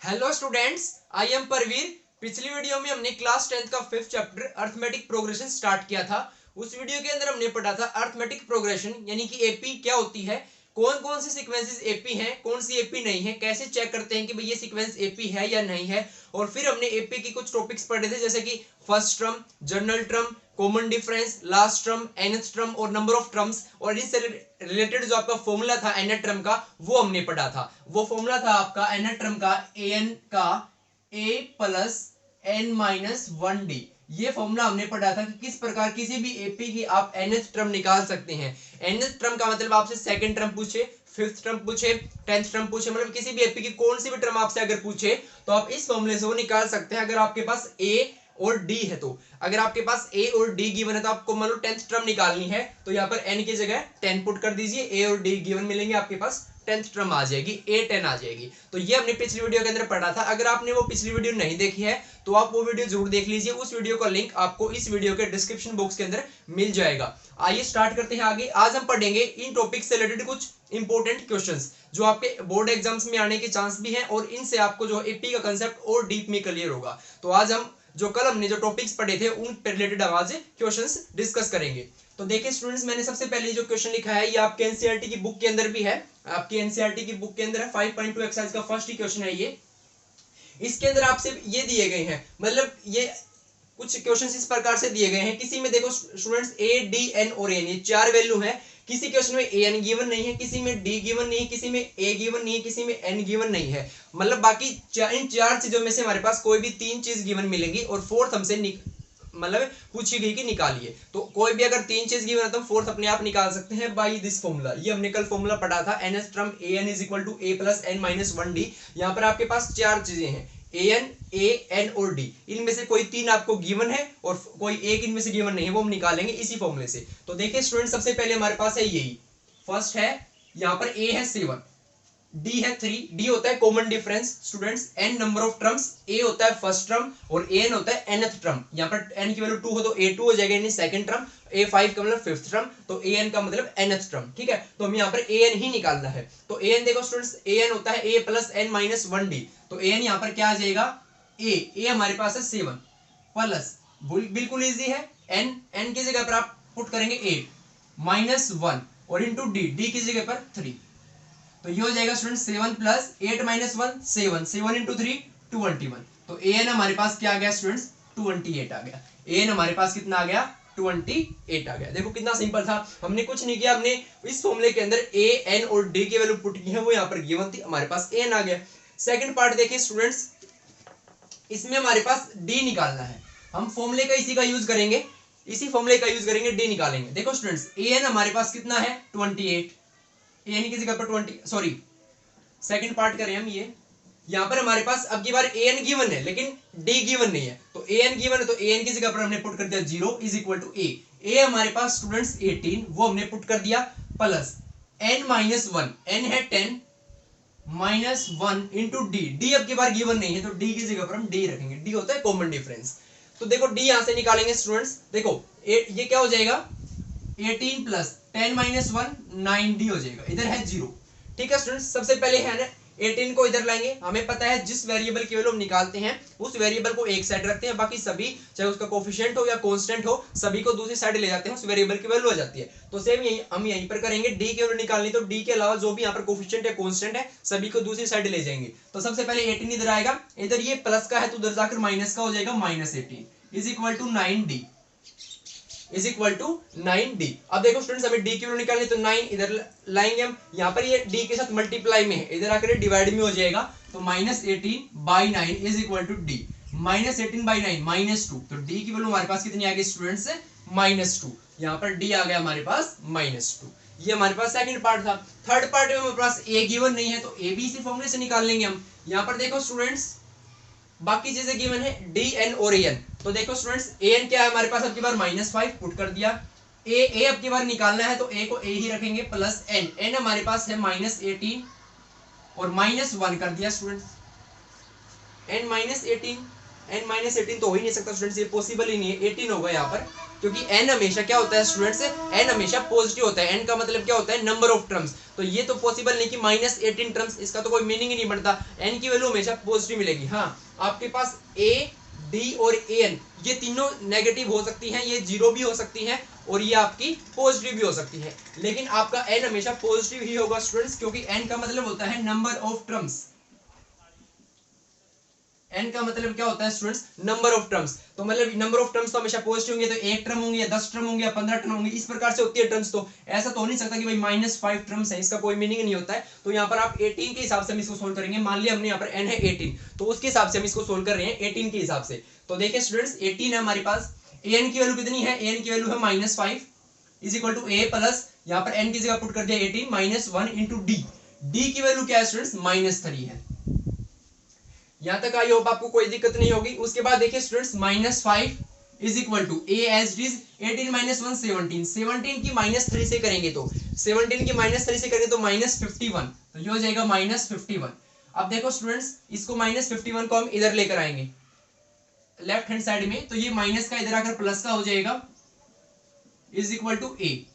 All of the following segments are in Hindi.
Hello students, I am Parveer. पिछली वीडियो में हमने क्लास 10th का 5th chapter arithmetic progression start किया था। उस वीडियो के अंदर हमने पढ़ा था अर्थमेटिक प्रोग्रेशन यानी कि एपी क्या होती है, कौन कौन सी सीक्वेंसेस एपी हैं, कौन सी एपी नहीं है, कैसे चेक करते हैं कि भाई ये सीक्वेंस एपी है या नहीं है। और फिर हमने एपी की कुछ टॉपिक्स पढ़े थे जैसे कि first term, general term, common difference, last term, nth term और नंबर ऑफ टर्म्स। और इनसे रिलेटेड जो आपका फॉर्मूला था nth टर्म का वो हमने पढ़ा था। वो फॉर्मूला था आपका nth टर्म का an का a plus n minus 1d। ये फॉर्मूला हमने पढ़ा था कि किस प्रकार किसी भी एपी की आप nth टर्म निकाल सकते हैं। nth टर्म का मतलब आपसे सेकंड टर्म पूछे, फिफ्थ टर्म पूछे, 10th टर्म पूछे, मतलब किसी भी एपी की कौन सी भी टर्म आपसे अगर पूछे तो आप इस फॉर्मूले से वो निकाल सकते हैं अगर आपके पास a और d है। तो अगर आपके पास a और d गिवन है तो आपको मान लो 10th टर्म निकालनी है तो यहाँ पर n की जगह 10 पुट कर दीजिए, a और d गिवन मिलेंगे, आपके पास 10th टर्म आ जाएगी, a10 आ जाएगी। तो ये हमने पिछली वीडियो के अंदर पढ़ा था। अगर आपने वो पिछली वीडियो नहीं देखी है तो आप वो वीडियो जरूर देख लीजिए। उस वीडियो का लिंक आपको इस वीडियो के डिस्क्रिप्शन बॉक्स के अंदर मिल जाएगा। आइए स्टार्ट करते हैं आगे। आज हम पढ़ेंगे इन टॉपिक से रिलेटेड कुछ इंपॉर्टेंट क्वेश्चंस जो आपके बोर्ड एग्जाम्स में आने के चांस भी हैं और इनसे आपको जो एपी का कंसेप्ट और डीप में क्लियर होगा। तो आज हम जो कल हमने जो टॉपिक्स पढ़े थे उन पर रिलेटेड आज क्वेश्चंस डिस्कस करेंगे। तो देखिए स्टूडेंट्स, मैंने सबसे पहले जो क्वेश्चन लिखा है ये आपके एनसीईआरटी की बुक के अंदर भी है। आपकी एनसीईआरटी की बुक के अंदर है 5.2 एक्सरसाइज का फर्स्ट ही क्वेश्चन है ये। इसके अंदर आपसे ये दिए गए हैं, मतलब ये कुछ क्वेश्चंस इस प्रकार से दिए गए हैं। किसी में देखो स्टूडेंट्स a d n और n ये चार वैल्यू है। किसी क्वेश्चन में an गिवन नहीं है, किसी में d गिवन नहीं है, किसी में a गिवन नहीं है, किसी में n गिवन नहीं है। मतलब बाकी इन चार चीजों में से हमारे पास कोई भी तीन चीज गिवन मिलेंगी और फोर्थ हमसे मतलब पूछी गई कि निकालिए। तो कोई भी अगर तीन चीज गिवन है तो फोर्थ अपने आप निकाल सकते हैं बाई दिस फॉर्मूला। ये हमने कल फॉर्मूला पढ़ा था nth term an is equal to a plus n minus 1d। यहाँ पर आपके पास चार चीजें हैं an, a, n और d। इनमें से कोई तीन आपको गिवन है और कोई एक इनमें से गिवन नहीं है, वो हम निकालेंगे इसी फॉर्मूले से। तो देखिए स्टूडेंट, सबसे पहले हमारे पास है यही फर्स्ट है, यहाँ पर a है 7, d है 3, d होता है common difference students, n number of terms, a होता है फर्स्ट टर्म और an होता है nth टर्म। यहाँ पर n की वैल्यू 2 हो तो a2 हो जाएगा यानी सेकंड टर्म, a5 का मतलब फिफ्थ टर्म, तो an का मतलब nth टर्म। ठीक है, तो हमें यहाँ पर an ही निकालना है। तो an देखो स्टूडेंट्स, an होता है a plus n minus 1d। तो an यहाँ पर क्या आ जाएगा, a हमारे पास है 7 प्लस, बिल्कुल इजी है, n की जगह पर आप पुट करेंगे 8 माइनस 1 और इंटू d की जगह पर 3। तो ये हो जाएगा स्टूडेंट 7 प्लस 8 माइनस 1 7, 7 इंटू 3 21। तो an हमारे पास क्या आ गया स्टूडेंट्स, 28 आ गया। an हमारे पास कितना आ गया, 28 आ गया। देखो कितना सिंपल था, हमने कुछ नहीं किया, हमने इस फॉर्मूले के अंदर a n और d की वैल्यू पुट की है, वो यहाँ पर गिवन थी, हमारे पास an आ गया। सेकंड पार्ट देखिए स्टूडेंट्स, इसमें हमारे पास d निकालना है। हम फॉर्मूले का इसी का यूज करेंगे, इसी फॉर्मूले का यूज करेंगे, d निकालेंगे। देखो स्टूडेंट्स, an हमारे पास कितना है 28, an की जगह पर 20 सॉरी सेकंड पार्ट करें हम ये। यहाँ पर हमारे पास अब की बार an गिवन है लेकिन d गिवन नहीं है। तो an गिवन है तो an की जगह पर हमने पुट कर दिया 0 इज इक्वल टू a हमारे पास स्टूडेंट्स 18, वो हमने पुट कर दिया, प्लस n माइनस 1, n है 10 माइनस 1 इंटू d अब की बार गिवन नहीं है तो d की जगह पर हम d रखेंगे, d होता है कॉमन डिफरेंस। तो देखो d यहां से निकालेंगे स्टूडेंट्स, देखो ये क्या हो जाएगा 18 प्लस 10 माइनस 1 9d हो जाएगा, इधर है 0। ठीक है स्टूडेंट्स, सबसे पहले है ना 18 को इधर लाएंगे। हमें पता है जिस वेरिएबल की वैल्यू हम निकालते हैं उस वेरिएबल को एक साइड रखते हैं, बाकी सभी चाहे उसका कोफिशिएंट हो या कांस्टेंट हो सभी को दूसरी साइड ले जाते हैं, उस वेरिएबल की वैल्यू आ जाती है। तो सेम यही हम यहीं पर करेंगे, डी की वैल्यू निकालनी तो डी के अलावा जो भी यहाँ पर कोफिशिएंट है कांस्टेंट है सभी को दूसरी साइड ले जाएंगे। तो सबसे पहले 18 इधर आएगा, इधर ये प्लस का है तो उधर जाकर माइनस का हो जाएगा, minus 18 is equal to 9d is equal to 9d। अब देखो स्टूडेंट्स, हमें d की वैल्यू निकालनी तो 9 इधर लाएंगे हम, यहाँ पर ये d के साथ मल्टीप्लाई में है, इधर आकर डिवाइड में हो जाएगा, तो minus 18 by 9 is equal to d, minus 18 by 9 minus 2। तो d की वैल्यू हमारे पास कितनी आ गई स्टूडेंट्स, माइनस 2। यहाँ पर d आ गया हमारे पास माइनस 2। ये हमारे पास सेकंड पार्ट था। थर्ड पार्ट में हमारे पास a गिवन नहीं है तो a भी इसी फॉर्मूले से निकाल लेंगे हम। यहाँ पर देखो स्टूडेंट्स, बाकी चीजें गिवन है d n और an। तो देखो स्टूडेंट्स, an क्या है हमारे पास अब की बार -5 पुट कर दिया, a अब की बार निकालना है तो a को a ही रखेंगे, प्लस n हमारे पास है -18 और -1 कर दिया स्टूडेंट्स, n -18 तो हो ही नहीं सकता स्टूडेंट्स, ये पॉसिबल ही नहीं है, 18 होगा यहाँ पर। क्योंकि n हमेशा क्या होता है स्टूडेंट्स, n हमेशा पॉजिटिव होता है। n का मतलब क्या होता है, नंबर ऑफ टर्म्स। तो ये तो पॉसिबल नहीं कि -18 टर्म्स, इसका तो कोई मीनिंग ही नहीं बनता। n की वैल्यू हमेशा पॉजिटिव मिलेगी। हाँ, आपके पास a, d और an ये तीनों नेगेटिव हो सकती हैं, ये जीरो भी हो सकती हैं और ये आपकी पॉजिटिव भी हो सकती है, लेकिन आपका n हमेशा पॉजिटिव ही होगा स्टूडेंट्स, क्योंकि n का मतलब होता है नंबर ऑफ टर्म्स। n का मतलब क्या होता है स्टूडेंट्स, नंबर ऑफ टर्म्स। तो मतलब नंबर ऑफ टर्म्स तो हमेशा पॉजिटिव होंगे, तो एक टर्म होंगे या 10 टर्म होंगे या 15 टर्म होंगे, इस प्रकार से होती है टर्म्स। तो ऐसा तो हो नहीं सकता कि भाई -5 टर्म्स है, इसका कोई मीनिंग नहीं होता है। तो यहाँ पर आप 18 के हिसाब से हम इसको सोल्व करेंगे। मान लिया हमने यहाँ पर n है 18, तो उसके हिसाब से हम इसको सोल्व कर रहे हैं 18 के हिसाब से। तो देखिए स्टूडेंट्स 18 है हमारे पास, an की वैल्यू कितनी है, an की वैल्यू है -5 is equal to a plus, यहाँ पर n की जगह पुट कर दिया 18 -1 इंटू डी। डी की वैल्यू क्या है स्टूडेंट्स, -3 है। यहां तक आई होप आपको कोई दिक्कत नहीं होगी। उसके बाद देखिए students -5 is equal to a as it is 18 -1 17, 17 की -3 से करेंगे तो 17 की -3 से करेंगे तो -51, तो ये हो जाएगा -51। अब देखो स्टूडेंट्स, इसको -51 को हम इधर लेकर आएंगे लेफ्ट हैंड साइड में, तो ये माइनस का इधर आकर प्लस का हो जाएगा इज इक्वल टू ए।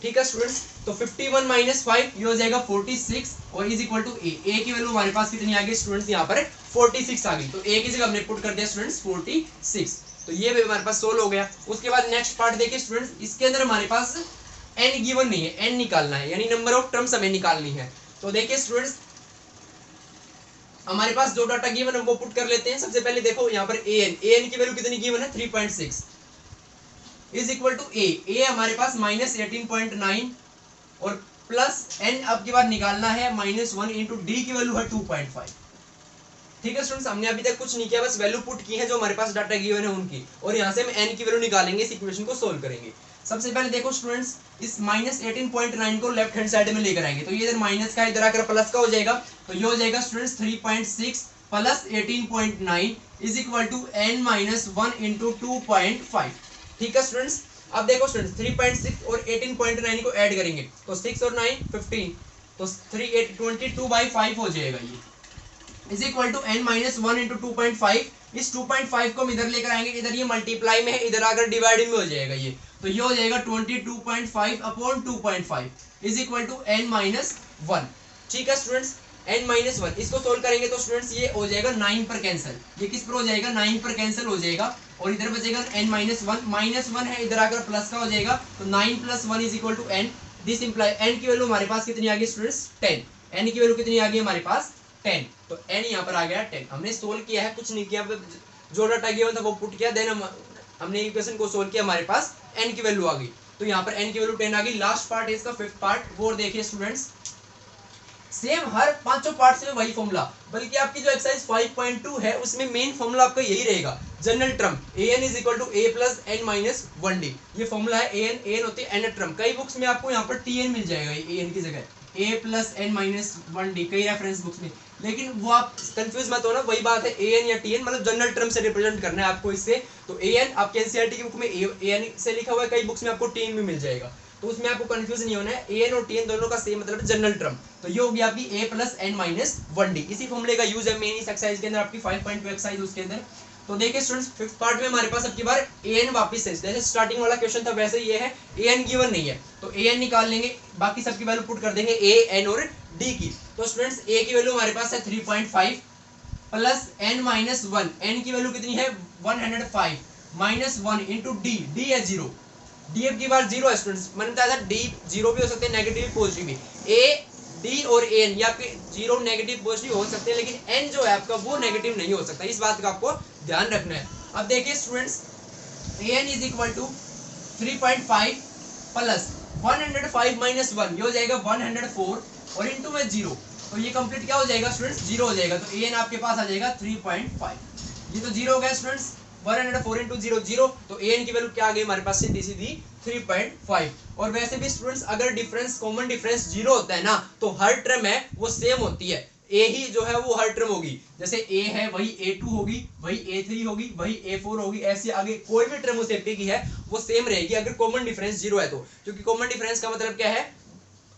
ठीक है स्टूडेंट्स, तो 51 -5 ये हो जाएगा 46 और इज इक्वल टू ए। ए की वैल्यू हमारे पास कितनी आ गई स्टूडेंट्स, यहाँ पर 46 आ गई, तो ए की जगह हमने पुट कर दिया स्टूडेंट्स 46। तो ये भी हमारे पास सोल्व हो गया। उसके बाद नेक्स्ट पार्ट देखिए स्टूडेंट्स, इसके अंदर हमारे पास n गिवन नहीं है, n निकालना है, यानी नंबर ऑफ टर्म्स हमें निकालनी है। तो देखिए स्टूडेंट्स, हमारे पास जो डाटा गिवन है वो पुट कर लेते हैं। सबसे पहले देखो यहाँ पर an की वैल्यू कितनी गिवन है 3.6 इज इक्वल टू ए हमारे पास -18.9 और प्लस n अब की बार निकालना है -1 इंटू डी की वैल्यू है 2.5। ठीक है स्टूडेंट्स, हमने अभी तक कुछ नहीं किया, बस वैल्यू पुट की है जो हमारे पास डाटा गिवन है उनकी, और यहाँ से हम n की वैल्यू निकालेंगे, इस इक्वेशन को सोल्व करेंगे। सबसे पहले देखो स्टूडेंट्स, इस -18.9 को लेफ्ट हैंड साइड में लेकर आएंगे, तो ये इधर माइनस का इधर आकर प्लस का हो जाएगा, तो ये हो जाएगा students 3.6 plus 18.9 is equal to n-1 into 2.5। ठीक है स्टूडेंट्स, अब देखो स्टूडेंट्स 3.6 और 18.9 को ऐड करेंगे तो 6 और 9 15, तो 22/5 हो जाएगा ये, is equal to n-1 into 2.5। इस 2.5 को हम इधर लेकर आएंगे, इधर ये मल्टीप्लाई में है, इधर आकर डिवाइड में हो जाएगा ये, तो ये हो जाएगा 22.5 upon 2.5 is equal to n-1। ठीक है स्टूडेंट्स, n-1 इसको सोल्व करेंगे तो स्टूडेंट्स ये हो जाएगा 9 पर कैंसिल, ये किस पर हो जाएगा 9 पर कैंसिल हो जाएगा, और इधर बचेगा n-1 -1 है, इधर आकर प्लस का हो जाएगा, तो 9 + 1 is equal to n। This imply n की वैल्यू हमारे पास कितनी आ गई स्टूडेंट्स 10, n की वैल्यू कितनी आ गई हमारे पास 10, तो n यहाँ पर आ गया 10। हमने सोल्व किया है, कुछ नहीं किया, जो डाटा गिवन था वो पुट किया, देन हमने इक्वेशन को सोल्व किया, हमारे पास n की वैल्यू आ गई, तो यहाँ पर n की वैल्यू 10 आ गई। लास्ट पार्ट है इसका, फिफ्थ पार्ट, वो देखिए स्टूडेंट्स, सेम हर पांचों पार्ट्स में वही फॉर्मूला, बल्कि आपकी जो एक्सरसाइज 5.2 है उसमें मेन फॉर्मूला आपका यही रहेगा, general term an is equal to a plus n-1d, ये फॉर्मूला है। an होती है nth टर्म, कई बुक्स में आपको यहाँ पर tn मिल जाएगा, an की जगह a प्लस n-1d कई रेफरेंस बुक्स में, लेकिन वो आप कंफ्यूज मत होना, वही बात है an या tn, मतलब जनरल टर्म से रिप्रेजेंट करना है आपको इससे। तो an आपके एनसीईआरटी की बुक में an से लिखा हुआ है, कई बुक्स में आपको tn भी मिल जाएगा, तो उसमें आपको कंफ्यूज नहीं होना है, an और tn दोनों का सेम मतलब जनरल टर्म। तो ये हो गया आपकी a प्लस n-1d, इसी फॉर्मूले का यूज है मेन इस एक्सरसाइज के अंदर, आपकी 5.2 एक्सरसाइज उसके अंदर। तो देखिए स्टूडेंट्स, फिफ्थ पार्ट में हमारे पास अब की बार an वापस है, जैसे स्टार्टिंग वाला क्वेश्चन था वैसे ये है, an गिवन नहीं है, तो an निकाल लेंगे, बाकी सबकी वैल्यू पुट कर देंगे a, n और d की। तो स्टूडेंट्स a की वैल्यू हमारे पास है 3.5 प्लस n-1, n की वैल्यू कितनी है 105 -1 इंटू d, d है 0, डी अब की बार 0 है स्टूडेंट्स, मैंने बताया था डी 0 भी हो सकते हैं, नेगेटिव पॉजिटिव भी, a डी और एन या फिर 0 नेगेटिव पॉजिटिव हो सकते हैं, लेकिन n जो है आपका वो नेगेटिव नहीं हो सकता, इस बात का आपको ध्यान रखना है। अब देखिए students, an is equal to 3.5 plus 105 -1 ये हो जाएगा 104 और इंटू में 0, तो ये कंप्लीट क्या हो जाएगा स्टूडेंट्स 0 हो जाएगा, तो an आपके पास आ जाएगा 3.5, ये तो 0 हो गया स्टूडेंट्स, 104 इंटू 0 0, तो an की वैल्यू क्या आ गई हमारे पास सीधी सीधी 3.5। और वैसे भी स्टूडेंट्स अगर डिफरेंस कॉमन डिफरेंस 0 होता है ना, तो हर टर्म है वो सेम होती है, a ही जो है वो हर टर्म होगी, जैसे a है वही a2 होगी, वही a3 होगी, वही a4 होगी, ऐसे आगे कोई भी टर्म उस a की है वो सेम रहेगी अगर कॉमन डिफरेंस 0 है तो, क्योंकि कॉमन डिफरेंस का मतलब क्या है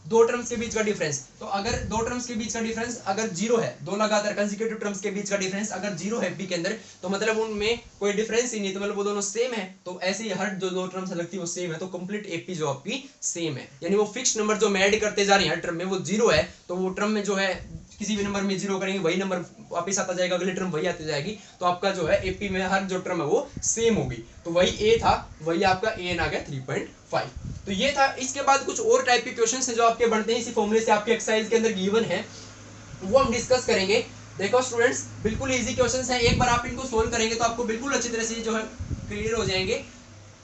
दो टर्म्स के बीच का डिफरेंस, तो अगर दो टर्म्स के बीच का डिफरेंस अगर जीरो है, दो लगातार कंसेक्यूटिव टर्म्स के बीच का डिफरेंस अगर जीरो है पी के अंदर, तो मतलब उनमें कोई डिफरेंस ही नहीं, तो मतलब वो दोनों सेम है। तो ऐसे ही हर जो दो टर्म्स लगती है वो सेम है, तो कंप्लीट एपी जो आपकी सेम है, यानी वो फिक्स नंबर जो हम ऐड करते जा रहे हैं हर टर्म में वो जीरो है, तो वो टर्म में जो है किसी भी नंबर में जीरो करेंगे वही नंबर वापस आता जाएगा, अगले टर्म वही आती जाएगी, तो आपका जो है एपी में हर जो टर्म है वो सेम होगी। तो वही ए था, वही आपका एन आ गया 3.5। तो ये था। इसके बाद कुछ और टाइप के क्वेश्चंस हैं जो आपके बनते हैं इसी फॉर्मूले से, आपके एक्सरसाइज के अंदर गिवन है, वो हम डिस्कस करेंगे। देखो स्टूडेंट्स, बिल्कुल इजी क्वेश्चंस हैं, एक बार आप इनको सोल्व करेंगे तो आपको बिल्कुल अच्छी तरह से जो है क्लियर हो जाएंगे।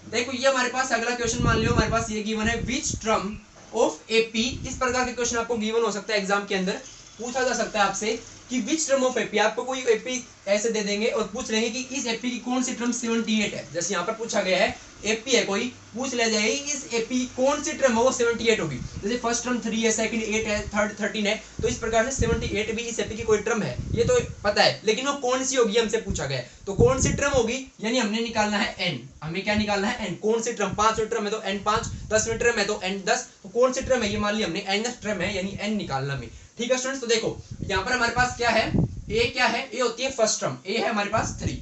देखो ये हमारे पास अगला क्वेश्चन मान लो, हमारे पास ये गिवन है विच टर्म ऑफ एपी। इस प्रकार के क्वेश्चन आपको गिवन हो सकता है, एग्जाम के अंदर पूछा जा सकता है आपसे कि विच टर्म ऑफ एपी, आपको कोई एपी ऐसे दे देंगे और पूछ लेंगे कि इस एपी की कौन सी टर्म 78 है। जैसे यहाँ पर पूछा गया है एपी है कोई, पूछ ले जाएगी इस एपी कौन सी टर्म है वो 78 होगी। जैसे फर्स्ट टर्म 3 है, सेकंड 8 है, थर्ड 13 है, तो इस प्रकार से 78 भी इस एपी की कोई टर्म है, ये तो पता है, लेकिन वो कौन सी होगी हमसे पूछा गया है। तो कौन सी टर्म होगी, यानी हमने निकालना है एन, हमें क्या निकालना है एन, कौन सी टर्म, 5 टर्म है तो एन 5, 10 टर्म है तो एन 10, तो कौन सी टर्म है ये मान लिया हमने एन टर्म है, यानी एन निकालना हमें। ठीक है स्टूडेंट्स, तो देखो यहाँ पर हमारे पास क्या है, ए क्या है, ए होती है फर्स्ट टर्म, ए है हमारे पास 3।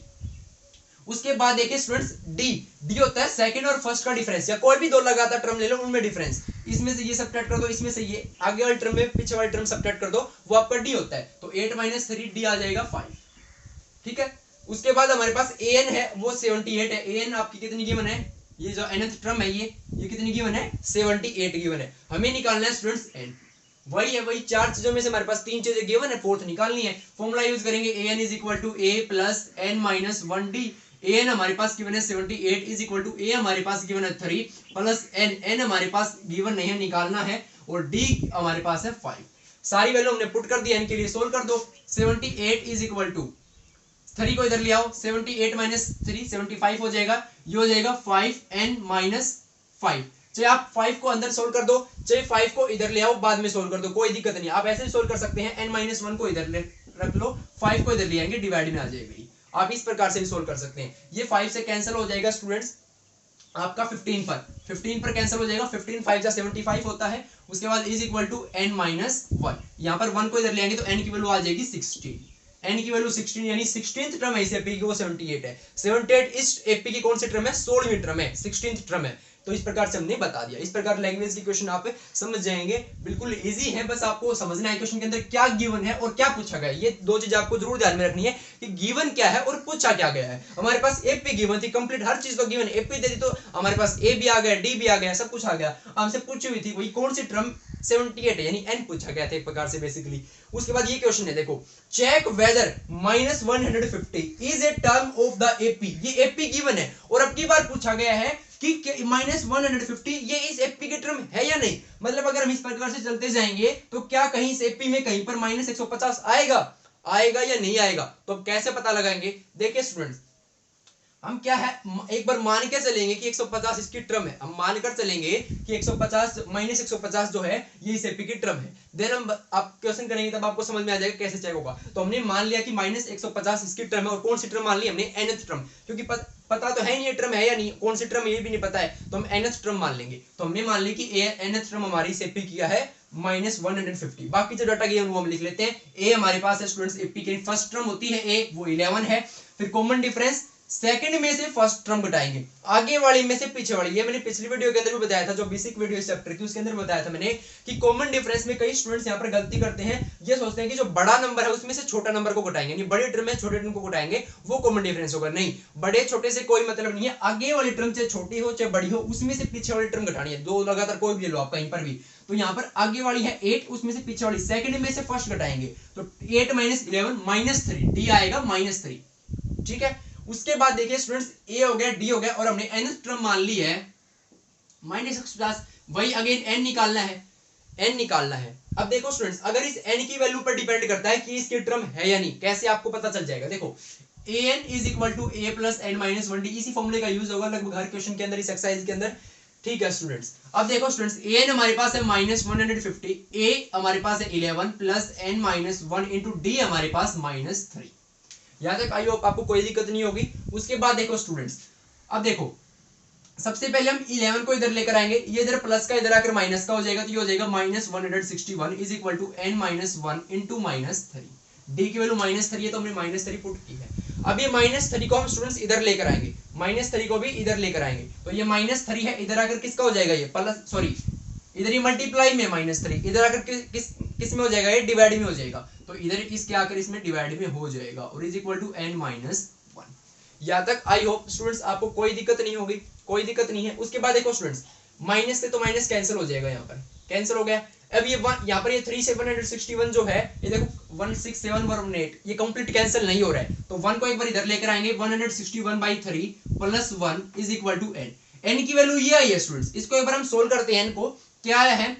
उसके बाद देखिए स्टूडेंट्स डी होता है सेकंड और फर्स्ट का डिफरेंस, या कोई भी दो लगातार टर्म ले लो उनमें डिफरेंस, इसमें से ये सब्ट्रैक्ट कर दो, इसमें से ये आगे वाले टर्म में पीछे वाले टर्म सब्ट्रैक्ट कर दो, वो आपका डी होता है। तो 8 - 3 डी आ जाएगा 5। ठीक है, उसके बाद हमारे पास एन है वो 78 है। एन आपकी कितनी गिवन है, ये जो nth टर्म है ये कितनी गिवन है, 78 गिवन है। हमें निकालना है स्टूडेंट्स एन, वही है, वही चार चीजों में से हमारे पास 3 चीजें गिवन है, फोर्थ निकालनी है। फॉर्मूला यूज करेंगे an is equal to a plus n minus 1d। an हमारे पास गिवन है 78 इज इक्वल टू a हमारे पास गिवन है 3 प्लस n हमारे पास गिवन नहीं है, निकालना है, और d हमारे पास है 5। सारी वैल्यू हमने पुट कर दी, n के लिए सोल्व कर दो। 78 इज इक्वल टू 3 को इधर ले आओ, 78 माइनस 3 75 हो जाएगा, ये हो जाएगा 5n माइनस 5। चाहे आप 5 को अंदर सोल्व कर दो, चाहे 5 को इधर ले आओ बाद में सोल्व कर दो, कोई दिक्कत नहीं, आप ऐसे ही सोल्व कर सकते हैं। n-1 को इधर रख लो, 5 को इधर ले आएंगे, डिवाइड में आ जाएगा, आप इस प्रकार से भी सोल्व कर सकते हैं। ये 5 से कैंसिल हो जाएगा स्टूडेंट्स आपका 15 पर कैंसिल हो जाएगा, 15 5 जा 75 होता है। उसके बाद इज इक्वल टू n-1, यहाँ पर 1 को इधर ले आएंगे तो n की वैल्यू आ जाएगी 16, n की वैल्यू 16, यानी 16th टर्म है इस एपी की, वो 78 है। 78 इस एपी की कौन सी टर्म है, 16वीं टर्म है, 16th टर्म है। तो इस प्रकार से हमने बता दिया। इस प्रकार लैंग्वेज की क्वेश्चन आप समझ जाएंगे, बिल्कुल इजी है, बस आपको समझना है क्वेश्चन के अंदर क्या गिवन है और क्या पूछा गया है। ये दो चीज आपको जरूर ध्यान में रखनी है कि गिवन क्या है और पूछा क्या गया है। हमारे पास एपी गिवन थी, कंप्लीट हर चीज तो गिवन, एपी दे दी तो हमारे पास ए भी आ गया, डी भी आ गया, सब कुछ आ गया। हमसे पूछी हुई थी वही कौन सी टर्म 78 है, यानी n पूछा गया था एक प्रकार से बेसिकली। उसके बाद ये क्वेश्चन है, देखो check whether -150 is a term of the AP. ये एपी गिवन है और अब की बार पूछा गया है कि -150 ये इस एपी की टर्म है या नहीं। मतलब अगर हम इस प्रकार से चलते जाएंगे तो क्या कहीं इस एपी में कहीं पर -150 आएगा या नहीं आएगा, तो अब कैसे पता लगाएंगे। देखिए स्टूडेंट्स, हम क्या है एक बार मान के चलेंगे कि 150 इसकी टर्म है, हम मानकर चलेंगे कि 150 -150 जो है ये इस एपी की टर्म है। देन हम आप क्वेश्चन करेंगे तब आपको समझ में आ जाएगा कैसे चेक होगा। तो हमने मान लिया कि -150 इसकी टर्म है, और कौन सी टर्म मान ली हमने, nth टर्म, क्योंकि पता तो है नहीं ये टर्म है या नहीं, कौन सी टर्म ये भी नहीं पता है, तो हम nth टर्म मान लेंगे। तो हमने मान ली कि nth टर्म हमारी इस एपी किया है -150। बाकी जो डाटा गिवन वो हम लिख लेते हैं। ए हमारे पास है स्टूडेंट्स एपी की फर्स्ट टर्म होती है ए, वो 11 है। फिर कॉमन डिफरेंस सेकंड में से फर्स्ट टर्म घटाएंगे, आगे वाली में से पीछे वाली। ये मैंने पिछली वीडियो के अंदर भी बताया था, जो बेसिक वीडियो इस चैप्टर की, उसके अंदर बताया था मैंने कि कॉमन डिफरेंस में कई स्टूडेंट्स यहाँ पर गलती करते हैं, ये सोचते हैं कि जो बड़ा नंबर है उसमें से छोटा नंबर को घटाएंगे, यानी बड़े टर्म में छोटे टर्म को घटाएंगे, वो कॉमन डिफरेंस होगा। नहीं, बड़े छोटे से कोई मतलब नहीं है, आगे वाली टर्म चाहे छोटी हो चाहे बड़ी हो उसमें से पीछे वाली टर्म घटानी है। दो लगातार कोई भी ले लो आप कहीं पर भी, तो यहाँ पर आगे वाली है 8, उसमें से पीछे वाली सेकंड में से फर्स्ट घटाएंगे, तो 8 - 11 -3 डी आएगा -3। ठीक है, उसके बाद देखिए स्टूडेंट्स ए हो गया, डी हो गया, और हमने nth टर्म मान ली है -150, वही अगेन n निकालना है। अब देखो स्टूडेंट्स, अगर इस n की वैल्यू पर डिपेंड करता है कि इसकी टर्म है या नहीं, कैसे आपको पता चल जाएगा। देखो an is equal to a plus n-1d, इसी फॉर्मूले का यूज होगा लगभग हर क्वेश्चन के अंदर, इस एक्सरसाइज के अंदर। ठीक है स्टूडेंट्स, अब देखो स्टूडेंट्स an हमारे पास है -150, a हमारे पास है 11 प्लस n-1 इंटू d हमारे पास -3। यहाँ तक आई होप आपको कोई दिक्कत नहीं होगी। उसके बाद देखो स्टूडेंट्स, अब देखो सबसे पहले हम 11 को इधर लेकर आएंगे, ये इधर प्लस का इधर आकर माइनस का हो जाएगा, तो ये हो जाएगा -161 is equal to n-1 into -3। D की वैल्यू -3 है तो हमने -3 पुट की है। अब ये -3 को हम स्टूडेंट्स इधर लेकर आएंगे, -3 को भी इधर लेकर आएंगे, तो ये -3 है, इधर आकर किसका हो जाएगा, ये प्लस, सॉरी इधर ये मल्टीप्लाई में -3, इधर आकर किस में हो जाएगा, ये डिवाइड में हो जाएगा, तो इधर इसके आकर इसमें डिवाइड में हो जाएगा, और इज इक्वल टू n-1। यहाँ तक आई होप स्टूडेंट्स आपको कोई दिक्कत नहीं होगी, कोई दिक्कत नहीं है। उसके बाद देखो स्टूडेंट्स, माइनस से तो माइनस कैंसिल हो जाएगा, यहाँ पर कैंसिल हो गया। अब ये यहाँ पर ये 3761 जो है, ये देखो 16718, ये कंप्लीट कैंसिल नहीं हो रहा है, तो 1 को एक बार इधर लेकर आएंगे, 161/3 + 1 is equal to n। n की वैल्यू ये आई है स्टूडेंट्स, इसको एक बार हम सोल्व करते हैं। n को क्या आया है,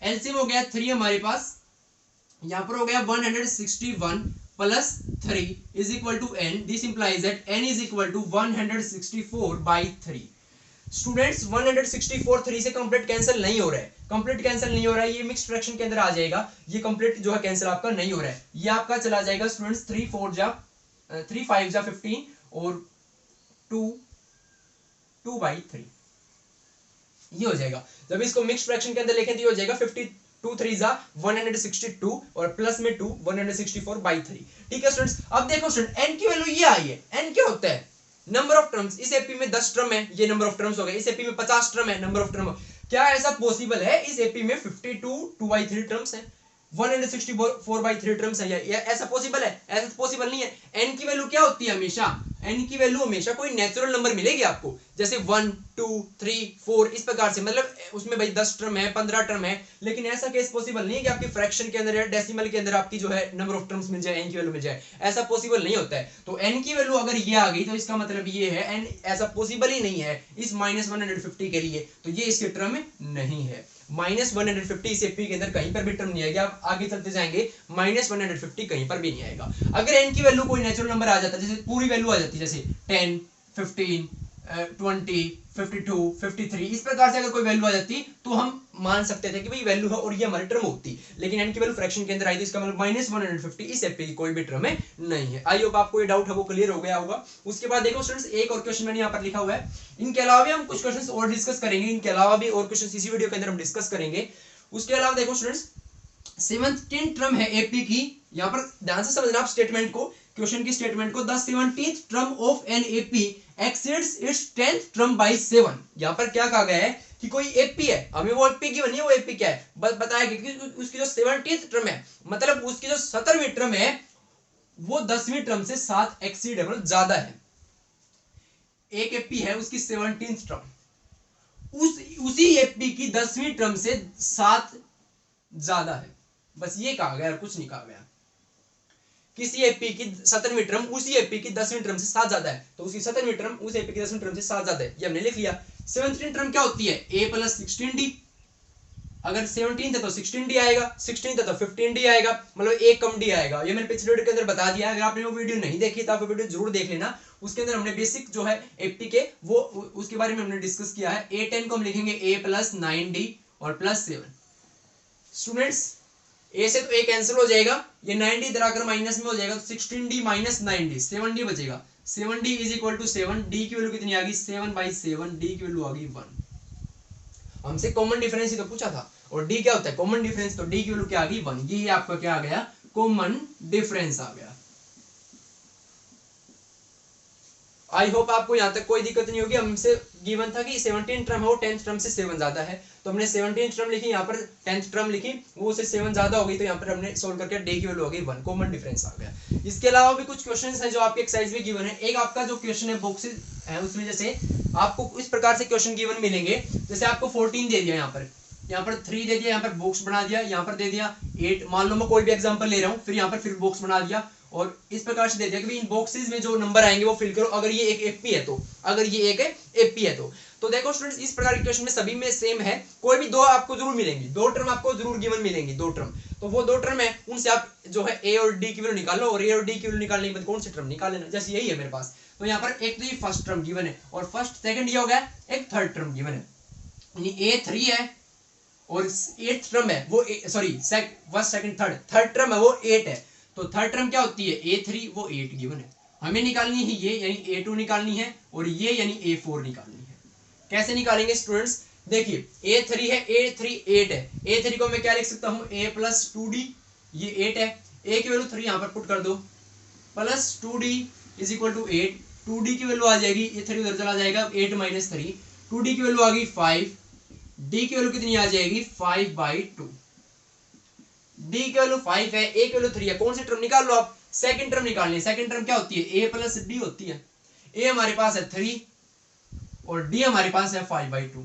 एलसीएम हो गया 3 हमारे पास, यहाँ पर हो गया 161 + 3 is equal to n। This implies that n is equal to 164/3। Students 164 3 से कंप्लीट कैंसिल नहीं हो रहा है, कंप्लीट कैंसिल नहीं हो रहा है, ये मिक्स्ड फ्रैक्शन के अंदर आ जाएगा, ये कंप्लीट जो है कैंसिल आपका नहीं हो रहा है, ये आपका चला जाएगा स्टूडेंट्स 3 5 जा 15 और 2/3 ये हो जाएगा। जब इसको मिक्स्ड फ्रैक्शन के अंदर लिखें तो ये हो जाएगा 52 3 जा 162 और प्लस में 2 164/3। ठीक है स्टूडेंट्स, अब देखो स्टूडेंट n की वैल्यू ये आई है, n क्या होता है, नंबर ऑफ टर्म्स। इस एपी में 10 टर्म है, ये नंबर ऑफ टर्म्स हो गए। इस एपी में 50 टर्म है, नंबर ऑफ टर्म। क्या ऐसा पॉसिबल है इस एपी में 52 2/3 टर्म्स है, 164/3 टर्म्स है, या ऐसा पॉसिबल है? ऐसा पॉसिबल नहीं है। n की वैल्यू क्या होती है, हमेशा n की वैल्यू हमेशा कोई नेचुरल नंबर मिलेगी आपको, जैसे 1 2 3 4 इस प्रकार से, मतलब उसमें भाई 10 टर्म है 15 टर्म है, लेकिन ऐसा केस पॉसिबल नहीं है कि आपकी फ्रैक्शन के अंदर या डेसिमल के अंदर आपकी जो है नंबर ऑफ टर्म्स मिल जाए, n की वैल्यू मिल जाए, ऐसा पॉसिबल नहीं होता है। तो n की वैल्यू अगर ये आ गई तो इसका मतलब ये है n ऐसा पॉसिबल ही नहीं है इस -150 के लिए, तो ये इसके टर्म नहीं है। -150 इस एपी के अंदर कहीं पर भी टर्म नहीं आएगा। आप आगे चलते जाएंगे, -150 कहीं पर भी नहीं आएगा। अगर n की वैल्यू कोई नेचुरल नंबर आ जाता है, जैसे पूरी वैल्यू आ जाती है, जैसे 10 15 20 52 53 इस प्रकार से अगर कोई वैल्यू आ जाती तो हम मान सकते थे कि भाई वैल्यू है और ये हमारी टर्म होती, लेकिन n की वैल्यू फ्रैक्शन के अंदर आई थी, इसका मतलब -150 इस एपी की कोई भी टर्म नहीं है। आई होप आपको ये डाउट है वो क्लियर हो गया होगा। उसके बाद देखो स्टूडेंट्स, एक और क्वेश्चन मैंने यहाँ पर लिखा हुआ है, इनके अलावा भी हम कुछ क्वेश्चंस और डिस्कस करेंगे, इनके अलावा भी और क्वेश्चंस इसी वीडियो के अंदर हम डिस्कस करेंगे। उसके अलावा देखो स्टूडेंट्स, 17th टर्म है एपी की, यहाँ पर ध्यान से समझना आप स्टेटमेंट को, क्वेश्चन की स्टेटमेंट को, the 17th term of an AP exceeds its 10th term by 7। यहाँ पर क्या कहा गया है कि कोई एपी है, हमें वो एपी की बनी है, वो एपी क्या है बस बताया कि उसकी जो 17th टर्म है, मतलब उसकी जो 17वीं टर्म है वो 10वीं टर्म से 7 एक्सीड है, मतलब ज्यादा है। एक एपी है उसकी 17th टर्म उसी एपी की 10वीं टर्म से 7 ज्यादा है, बस ये कहा गया, कुछ नहीं कहा गया। किसी एपी की 17वीं टर्म उसी एपी की 10वीं टर्म से 7 ज्यादा है, तो उसकी 17वीं टर्म उस एपी की 10वीं टर्म से 7 ज्यादा है, ये हमने लिख लिया। 17th टर्म क्या होती है, a + 16d। अगर 17th है तो 16d आएगा, 16th है तो 15d आएगा, मतलब एक कम d आएगा। ये मैंने पिछले वीडियो के अंदर बता दिया, अगर आपने वो वीडियो नहीं देखी तो आप वो वीडियो जरूर देख लेना। उसके अंदर हमने बेसिक जो है एपी के वो उसके बारे में हमने डिस्कस किया है। a10 को हम लिखेंगे a + 9d और +7। स्टूडेंट्स a से तो a कैंसिल हो जाएगा, ये 9d इधर आकर माइनस में हो जाएगा, तो 16d - 9d 7d बचेगा। 7d = 7, d की वैल्यू कितनी आ गई, 7/7, d की वैल्यू आ गई 1। हमसे कॉमन डिफरेंस ही तो पूछा था, और d क्या होता है, कॉमन डिफरेंस, तो d की वैल्यू क्या आ गई 1। ये आपका क्या आ गया, कॉमन डिफरेंस आ गया। आई होप आपको यहाँ तक कोई दिक्कत नहीं होगी। हमसे गिवन था कि 17th टर्म है वो 10th टर्म से 7 ज्यादा है, तो हमने 17th टर्म लिखी, यहाँ पर 10th टर्म लिखी, वो उससे 7 ज्यादा हो गई, तो यहाँ पर हमने सोल्व करके d की वैल्यू हो गई 1, कॉमन डिफरेंस आ गया। इसके अलावा भी कुछ क्वेश्चंस हैं जो आपके एक्सरसाइज में गिवन है। एक आपका जो क्वेश्चन है बॉक्सेस है, उसमें जैसे आपको इस प्रकार से क्वेश्चन गिवन मिलेंगे, जैसे आपको 14 दे दिया, यहाँ पर 3 दे दिया, यहाँ पर बॉक्स बना दिया, यहाँ पर दे दिया 8, मान लो मैं कोई भी एग्जांपल ले रहा हूँ, फिर यहाँ पर फिर बॉक्स बना दिया, और इस प्रकार से दे दिया कि इन बॉक्सेस में जो नंबर आएंगे वो फिल करो, अगर ये एक एपी है तो, अगर ये एक एपी है तो देखो स्टूडेंट्स, इस प्रकार के क्वेश्चन में सभी में सेम है, कोई भी दो आपको जरूर मिलेंगी, 2 टर्म आपको जरूर गिवन मिलेंगी, 2 टर्म, तो वो 2 टर्म है, उनसे आप जो है a और d की वैल्यू निकाल लो, और a और d की वैल्यू निकालने के बाद कौन सी टर्म निकाल लेना, जैसे यही है मेरे पास। तो यहाँ पर एक तो ये फर्स्ट टर्म गिवन है, और फर्स्ट सेकंड ये हो गया, एक थर्ड टर्म गिवन है, यानी a 3 है और 8th टर्म है वो, sorry first second third term है वो 8 है, तो थर्ड टर्म क्या होती है a3, वो 8 गिवन है। हमें निकालनी है ये, यानी a2 निकालनी है, और ये यानी a4 निकालनी है। कैसे निकालेंगे स्टूडेंट्स, देखिए a3 है, a3 8 है, a3 को मैं क्या लिख सकता हूँ a प्लस 2d, ये 8 है, a की वैल्यू 3 यहाँ पर पुट कर दो, plus 2d is equal to 8, 2d की वैल्यू आ जाएगी, ये 3 उधर चला जाएगा, 8 माइनस 3, 2d की वैल्यू आ गई 5, d की वैल्यू कितनी आ जाएगी 5/2, d की वैल्यू 5 है, a की वैल्यू 3 है, कौन सी टर्म निकाल लो आप, सेकंड टर्म निकालनी है, सेकंड टर्म क्या होती है a प्लस d होती है, a हमारे पास है 3 और d हमारे पास है 5/2,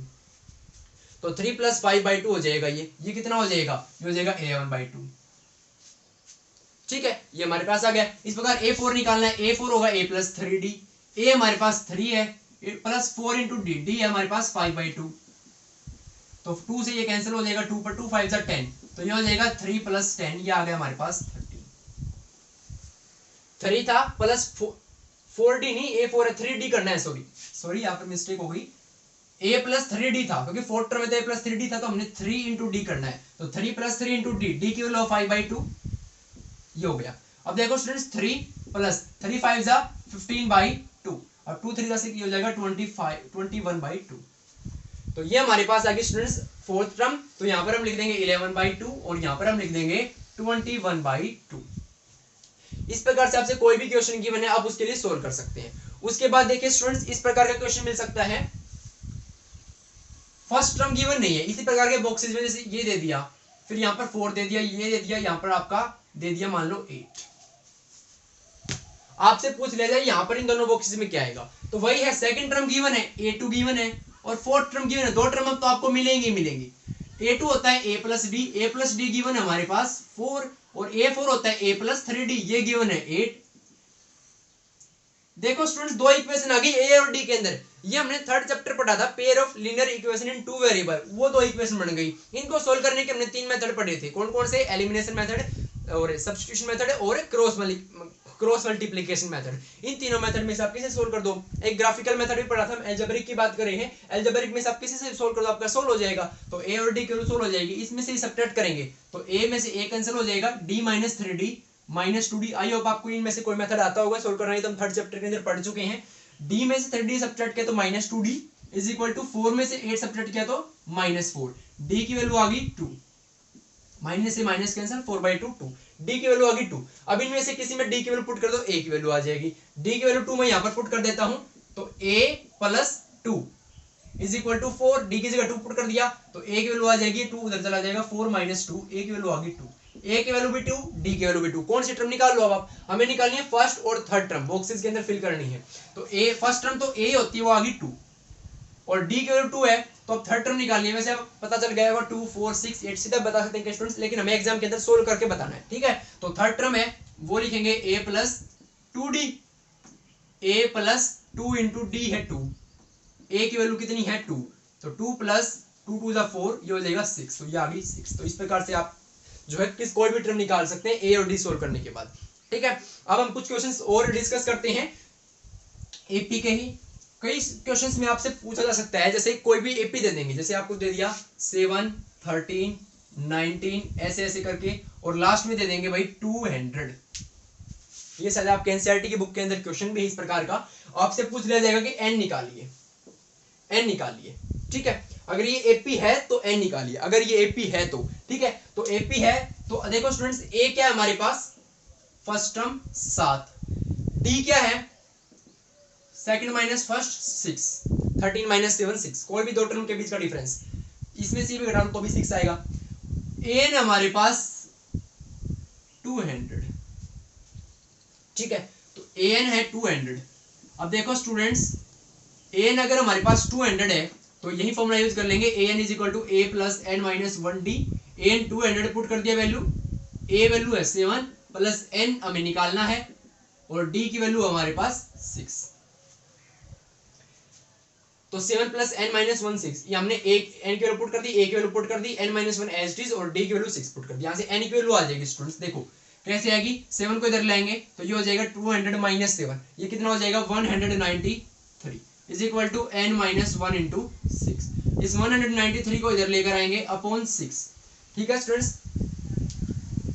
तो 3 प्लस 5/2 हो जाएगा, ये कितना हो जाएगा, ये हो जाएगा a1/2, ठीक है, ये हमारे पास आ गया। इस प्रकार a4 निकालना है, a4 होगा a प्लस 3d, a हमारे पास 3 है प्लस 4 इंटू डी, डी है हमारे पास 5/2, तो 2 से ये कैंसिल हो जाएगा, 2 पर 2 5 जा 10, तो ये हो जाएगा 3 प्लस 10, ये आ गया हमारे पास 30, 3 था प्लस 4d नहीं a4 है, 3d करना है, सॉरी यहाँ पर मिस्टेक हो गई, a प्लस 3d था क्योंकि फोर्थ टर्म में तो a प्लस 3d था, तो हमने 3 इंटू डी करना है, तो 3 प्लस 3 इंटू डी, डी की वैल्यू 5/2, ये हो गया। अब देखो स्टूडेंट्स 3 प्लस 3 5 जा 15/2 और 2 3 जा 6, ये हो जाएगा 21/2, तो ये हमारे पास आ गई स्टूडेंट्स फोर्थ टर्म, तो यहाँ पर हम लिख देंगे 11/2 और यहाँ पर हम लिख देंगे 21/2। इस प्रकार से आपसे कोई भी क्वेश्चन गिवन है आप उसके लिए सोल्व कर सकते हैं। उसके बाद देखिए स्टूडेंट्स इस प्रकार का क्वेश्चन मिल सकता है, फर्स्ट टर्म गिवन नहीं है, इसी प्रकार के बॉक्सेस में जैसे ये दे दिया, फिर यहाँ पर 4 दे दिया, ये दे दिया, यहाँ पर आपका दे दिया मान लो 8, आपसे पूछ लिया जाए यहाँ पर इन दोनों बॉक्सेस में क्या आएगा, तो वही है सेकंड टर्म गिवन है, a2 गिवन है और फोर्थ टर्म गिवन है, दो टर्म अब तो आपको मिलेंगे मिलेंगे, a2 होता है a प्लस डी गिवन है हमारे पास 4 और a4 होता है a प्लस 3d, ये गिवन है 8। देखो स्टूडेंट्स दो इक्वेशन आ गई a और d के अंदर, ये हमने थर्ड चैप्टर पढ़ा था pair of linear equation in two variable, वो दो इक्वेशन बन गई। इनको सोल्व करने के हमने 3 मेथड पढ़े थे, कौन कौन से, एलिमिनेशन मेथड और सब्स्टिट्यूशन मेथड और क्रॉस मल्टीप्लिकेशन मेथड। इन तीनों मेथड में से आप किसे सोल्व कर दो, एक ग्राफिकल मेथड भी पढ़ा था, हम अलजेब्रिक की बात कर रहे हैं, अलजेब्रिक में से आप किसी से सोल्व कर दो आपका सोल्व हो जाएगा, तो a और d की सोल्व हो जाएगी, इसमें से सब्ट्रैक्ट करेंगे तो a में से a कैंसिल हो जाएगा, d minus 3d minus 2d। I hope आपको इनमें से कोई मेथड आता होगा सोल्व करना, है तो हम थर्ड चैप्टर के अंदर पढ़ चुके हैं। d में से 3d सब्ट्रैक्ट किया तो minus 2d is equal to 4 में से 8 सब्ट्रैक्ट किया तो माइनस 4, d की वैल्यू आ गई 2, माइनस से माइनस कैंसिल 4/2 2, d की वैल्यू आ गई 2। अब इनमें से किसी में d की वैल्यू पुट कर दो, a की वैल्यू आ जाएगी, d की वैल्यू 2 मैं यहाँ पर पुट कर देता हूँ, तो a plus 2 is equal to 4, d की जगह 2 पुट कर दिया तो a की वैल्यू आ जाएगी 2, उधर चला जाएगा 4 माइनस 2, a की वैल्यू आ गई 2, a की वैल्यू भी 2, d की वैल्यू भी 2। कौन सी टर्म निकाल लो अब आप, हमें निकालनी है फर्स्ट और थर्ड टर्म, बॉक्सेस के अंदर फिल करनी है, तो a फर्स्ट टर्म तो a होती है वो आ गई 2 और d की वैल्यू 2 है, तो अब थर्ड टर्म निकालनी है। वैसे अब पता चल गया होगा 2 4 6 8 सीधा बता सकते हैं स्टूडेंट्स, लेकिन हमें एग्जाम के अंदर सोल्व करके बताना है, ठीक है। तो थर्ड टर्म है वो लिखेंगे a plus 2d, a plus 2 into d है 2, a की वैल्यू कितनी है 2, तो 2 प्लस 2 2 जा 4, ये हो जाएगा 6, तो ये आ गई 6। तो इस प्रकार से आप जो है किस कोई भी टर्म निकाल सकते हैं a और d सोल्व करने के बाद, ठीक है। अब हम कुछ क्वेश्चंस और डिस्कस करते हैं एपी के ही। कई क्वेश्चंस में आपसे पूछा जा सकता है, जैसे कोई भी एपी दे देंगे, जैसे आपको दे दिया 7 13 19 ऐसे ऐसे करके, और लास्ट में दे देंगे भाई 200। ये शायद आपके एनसीईआरटी की बुक के अंदर क्वेश्चन भी है इस प्रकार का, आपसे पूछ लिया जाएगा कि n निकालिए, n निकालिए, ठीक है। अगर ये एपी है तो n निकालिए, अगर ये एपी है तो, ठीक है। तो एपी है तो देखो स्टूडेंट्स a क्या है हमारे पास, फर्स्ट टर्म 7, d क्या है सेकंड माइनस फर्स्ट 6, 13 माइनस 7 6, कोई भी दो टर्म के बीच का डिफरेंस, इसमें से भी घटा लो तो भी 6 आएगा। n हमारे पास 200, ठीक है, तो an है 200। अब देखो स्टूडेंट्स an अगर हमारे पास 200 है तो यही फॉर्मूला यूज कर लेंगे, an is equal to a plus n minus 1d, an 200 put कर दिया वैल्यू, a वैल्यू है 7 प्लस n हमें निकालना है और d की वैल्यू हमारे पास 6, तो 7 प्लस n माइनस 1 6, ये हमने एक n की वैल्यू पुट कर दी, a की वैल्यू पुट कर दी, n minus 1 as it is और d की वैल्यू 6 पुट कर दी। यहाँ से n की वैल्यू आ जाएगी स्टूडेंट्स, देखो कैसे आएगी, 7 को इधर लाएंगे तो ये हो जाएगा 200 माइनस 7, ये कितना हो जाएगा 193 is equal to n minus 1 into 6। इस 193 को इधर लेकर आएंगे अपॉन 6, ठीक है स्टूडेंट्स।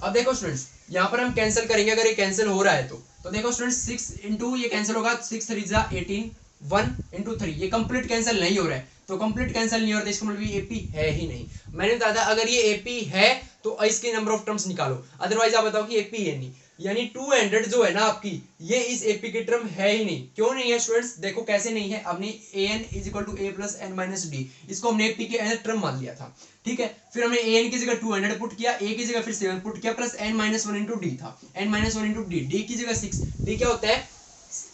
अब देखो स्टूडेंट्स यहाँ पर हम कैंसिल करेंगे, अगर ये कैंसिल हो रहा है तो देखो स्टूडेंट्स 6 इंटू ये कैंसिल होगा, 6 3 जा 18, 1 इंटू 3 ये कंप्लीट कैंसिल नहीं हो रहा है, तो कंप्लीट कैंसिल नहीं होता, इसका मतलब ये एपी है ही नहीं। मैंने बताया था अगर ये एपी है तो इसके नंबर ऑफ टर्म्स निकालो, अदरवाइज आप बताओ कि एपी है नहीं। यानी 200 जो है ना आपकी, ये इस एपी की टर्म है ही नहीं। क्यों नहीं है स्टूडेंट्स, देखो कैसे नहीं है। हमने an is equal to a plus N minus d, इसको हमने एपी के nth टर्म मान लिया था, ठीक है। फिर हमने an की जगह 200 पुट किया, a की जगह फिर 7 पुट किया, plus n minus 1 into D था, n minus 1 into d, d की जगह 6, डी क्या होता है,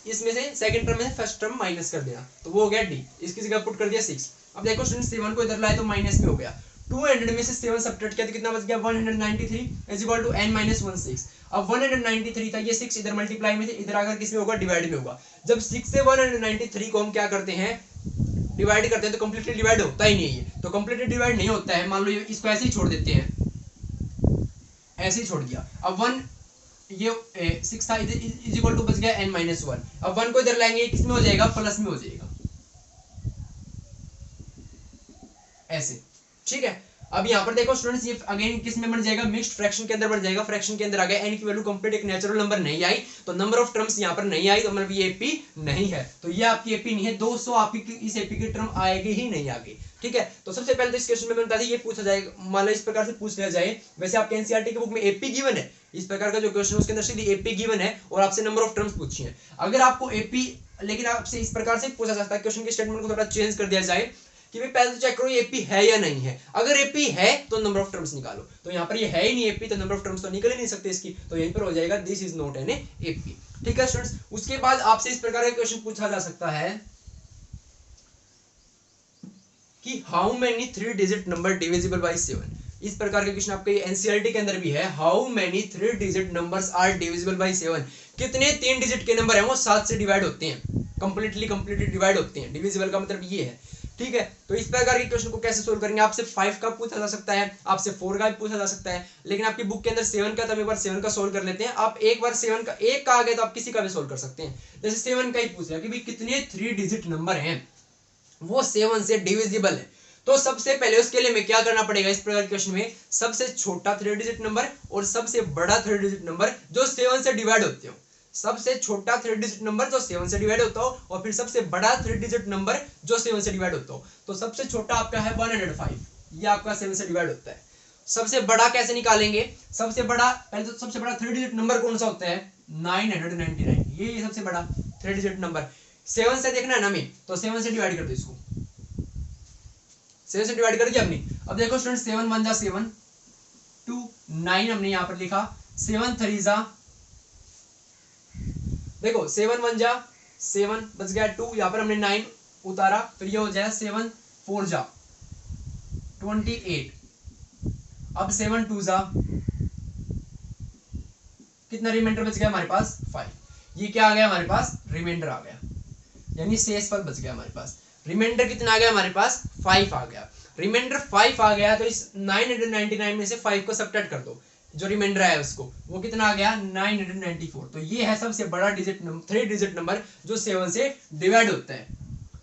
इसमें से सेकंड टर्म में फर्स्ट टर्म माइनस कर देना, तो वो हो गया डी, इसकी जगह पुट कर दिया 6। अब देखो स्टूडेंट 7 को इधर लाए तो माइनस में हो गया, 200 में से 7 सब्ट्रैक्ट किया तो कितना बच गया 193 is equal to n minus 1 6। अब 193 था, ये 6 इधर मल्टीप्लाई में थे, इधर आकर किस में होगा, डिवाइड में होगा। जब 6 से 193 को हम क्या करते हैं, डिवाइड करते हैं, तो कंप्लीटली डिवाइड होता ही नहीं है, तो कंप्लीटली डिवाइड नहीं होता है। मान लो इसको ऐसे ही छोड़ देते हैं, ऐसे ही छोड़ दिया। अब 1 ये 6 था, इज इक्वल टू बच गया n माइनस 1। अब 1 को इधर लाएंगे, किस में हो जाएगा, प्लस में हो जाएगा, ऐसे, ठीक है। अब यहाँ पर देखो स्टूडेंट्स, ये अगेन किस में बन जाएगा, मिक्स्ड फ्रैक्शन के अंदर बन जाएगा, फ्रैक्शन के अंदर आ गया, n की वैल्यू कंप्लीट एक नेचुरल नंबर नहीं आई, तो नंबर ऑफ टर्म्स यहाँ पर नहीं आई, तो मतलब ये एपी नहीं है, तो ये आपकी एपी नहीं है। 200 आपकी इस एपी की टर्म आएगी ही नहीं आगे, ठीक है। तो सबसे पहले तो इस क्वेश्चन में बनता है ये पूछा जाएगा, मान लो इस प्रकार से पूछ लिया जाए, वैसे आपके एनसीईआरटी की बुक में एपी गिवन है, इस प्रकार का जो क्वेश्चन उसके अंदर सीधी एपी गिवन है और आपसे नंबर ऑफ टर्म्स पूछी है। अगर आपको एपी, लेकिन आपसे इस प्रकार से पूछा जाता है, क्वेश्चन के स्टेटमेंट को थोड़ा चेंज कर दिया जाए कि भाई पहले तो चेक करो ये एपी है या नहीं है, अगर एपी है तो नंबर ऑफ टर्म्स निकालो, तो यहाँ पर ये है ही नहीं एपी, तो नंबर ऑफ टर्म्स तो निकल ही नहीं सकते इसकी, तो यहीं पर हो जाएगा this is not an AP, ठीक है स्टूडेंट्स। उसके बाद आपसे इस प्रकार का क्वेश्चन पूछा जा सकता है कि how many 3 digit number divisible by 7, इस प्रकार के क्वेश्चन आपके एनसीईआरटी के अंदर भी है, how many 3 digit numbers are divisible by 7, कितने 3 डिजिट के नंबर हैं वो 7 से डिवाइड होते हैं, कंप्लीटली डिवाइड होते हैं, डिविजिबल का मतलब ये है, ठीक है। तो इस प्रकार के क्वेश्चन को कैसे सोल्व करेंगे, आपसे 5 का पूछा जा सकता है, आपसे 4 का भी पूछा जा सकता है, लेकिन आपकी बुक के अंदर 7 का, तो हम एक बार 7 का सोल्व कर लेते हैं। आप एक बार 7 का एक का आ गया तो आप किसी का भी सोल्व कर सकते हैं, जैसे 7 का ही पूछ लिया कि भाई कितने 3 डिजिट नंबर हैं वो 7 से डिविजिबल है, तो सबसे पहले उसके लिए हमें क्या करना पड़ेगा, इस प्रकार के क्वेश्चन में सबसे छोटा 3 डिजिट नंबर और सबसे बड़ा 3 डिजिट नंबर जो 7 से डिवाइड होते हो, सबसे छोटा 3 डिजिट नंबर जो 7 से डिवाइड होता हो और फिर सबसे बड़ा 3 डिजिट नंबर जो 7 से डिवाइड होता हो। तो सबसे छोटा आपका है 105, ये आपका 7 से डिवाइड होता है। सबसे बड़ा कैसे निकालेंगे, सबसे बड़ा पहले तो सबसे बड़ा 3 डिजिट नंबर कौन सा होता है, 999, ये सबसे बड़ा 3 डिजिट नंबर। 7 से देखना है ना हमें, तो 7 से डिवाइड कर दो इसको, 7 से डिवाइड कर दिया हमने। अब देखो स्टूडेंट 7 1 जा 7, 2 9 हमने यहाँ पर लिखा, 7 3 जा, देखो 7 1 जा 7 बच गया 2, यहाँ पर हमने 9 उतारा, फिर ये हो जाएगा 7 4 जा 28, अब 7 2 जा, कितना रिमाइंडर बच गया हमारे पास 5, ये क्या आ गया हमारे पास, रिमाइंडर आ गया, यानी शेष पद बच गया हमारे पास। रिमाइंडर कितना आ गया हमारे पास, 5 आ गया, रिमाइंडर 5 आ गया, तो इस 999 में से 5 को सब्ट्रैक्ट कर दो, जो रिमाइंडर आया उसको, वो कितना आ गया 994, तो ये है सबसे बड़ा डिजिट नंबर 3 डिजिट नंबर जो 7 से डिवाइड होता है।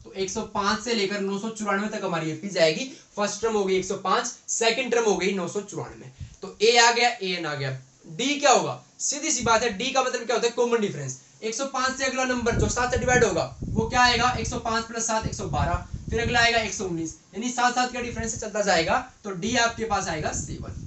तो 105 से लेकर 994 तक हमारी एपी जाएगी, फर्स्ट टर्म हो गई 105, सेकंड टर्म हो गई 994, तो ए आ गया, एन आ गया। डी क्या होगा, सीधी सी बात है, डी का मतलब क्या होता है, कॉमन डिफरेंस। 105 से अगला नंबर जो 7 से डिवाइड होगा वो क्या आएगा, 105 प्लस 7 112, फिर अगला आएगा 119, यानी 7 का डिफरेंस से चलता जाएगा, तो डी आपके पास आएगा 7।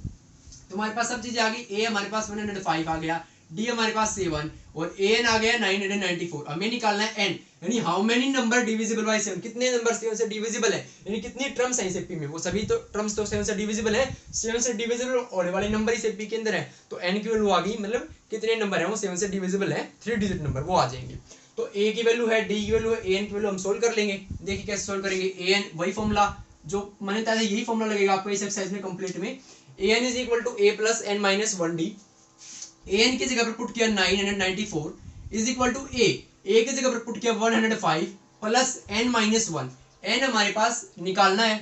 तो हमारे पास सब चीजें आ गई, ए हमारे पास 105 आ गया, डी हमारे पास 7 और एन आ गया 994। हमें निकालना है एन, यानी how many number divisible by 7, कितने नंबर 7 से डिविजिबल है, यानी कितनी टर्म्स हैं इस एपी में, वो सभी तो टर्म्स तो 7 से डिविजिबल है, 7 से डिविजिबल होने वाले नंबर इस एपी के अंदर है, तो एन की वैल्यू आ गई, मतलब कितने नंबर है वो 7 से डिविजिबल है, 3 डिजिट नंबर वो आ जाएंगे। तो ए की वैल्यू है, डी की वैल्यू है, एन की वैल्यू हम सोल्व कर लेंगे। देखिए कैसे सोल्व करेंगे, एन वही फॉर्मूला जो मैंने बताया, यही फॉर्मूला लगेगा आपको इस एक्सरसाइज में कंप्लीट में, an is equal to a plus n minus 1d, an की जगह पर पुट किया 994 is equal to a की जगह पर पुट किया 105 प्लस n minus 1, n हमारे पास निकालना है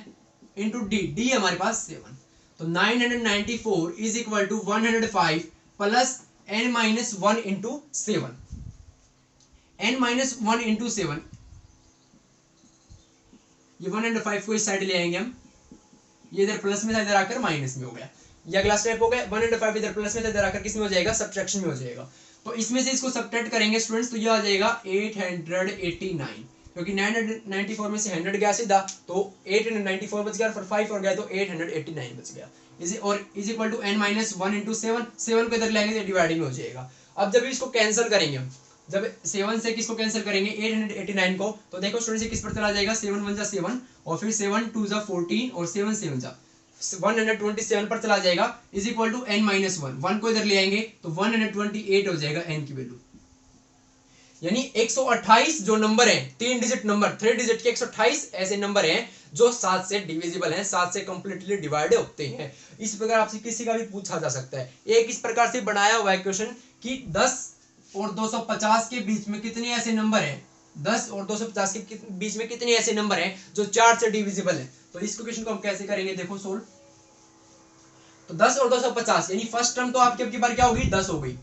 into d, d हमारे पास 7, तो 994 is equal to 105 plus n minus 1 into 7, n minus 1 into 7, ये 105 को इस साइड ले आएंगे हम, ये इधर प्लस में था, इधर आकर माइनस में हो गया, ये अगला स्टेप हो गया, 105 इधर प्लस में था, इधर आकर किस में हो जाएगा, सब्ट्रैक्शन में हो जाएगा। तो इसमें से इसको सब्ट्रैक्ट करेंगे स्टूडेंट्स, तो ये आ जाएगा 889, क्योंकि 994 में से 100 गया सीधा तो 894 बच गया, फिर 5 और गया तो 889 बच गया। Is equal to n minus 1 into 7 को इधर लाएंगे तो डिवाइडिंग में हो जाएगा। अब जब इसको कैंसिल करेंगे हम, जब 7 से किसको कैंसिल करेंगे 889 को, तो देखो स्टूडेंट से किस पर चला जाएगा 7 1 जा 7 और फिर 7 2 जा 14 और 7 7 जा 127 पर चला जाएगा। Is equal to n minus 1 को इधर ले आएंगे तो 128 हो जाएगा n की वैल्यू। यानी 128 जो नंबर है, 3 डिजिट नंबर, 3 डिजिट के 128 ऐसे नंबर हैं जो 7 से डिविजिबल हैं, 7 से कंप्लीटली डिवाइड होते हैं। इस प्रकार आपसे किसी का भी पूछा जा सकता है। एक इस प्रकार से बनाया हुआ है क्वेश्चन कि 10 और 250 के बीच में कितने ऐसे नंबर हैं, 10 और 250 के बीच में कितने ऐसे नंबर हैं जो 4 से डिविजिबल है। तो इस क्वेश्चन को हम कैसे करेंगे, देखो सोल्व। तो 10 और 250 यानी फर्स्ट टर्म तो आपकी बार क्या होगी 10 हो गई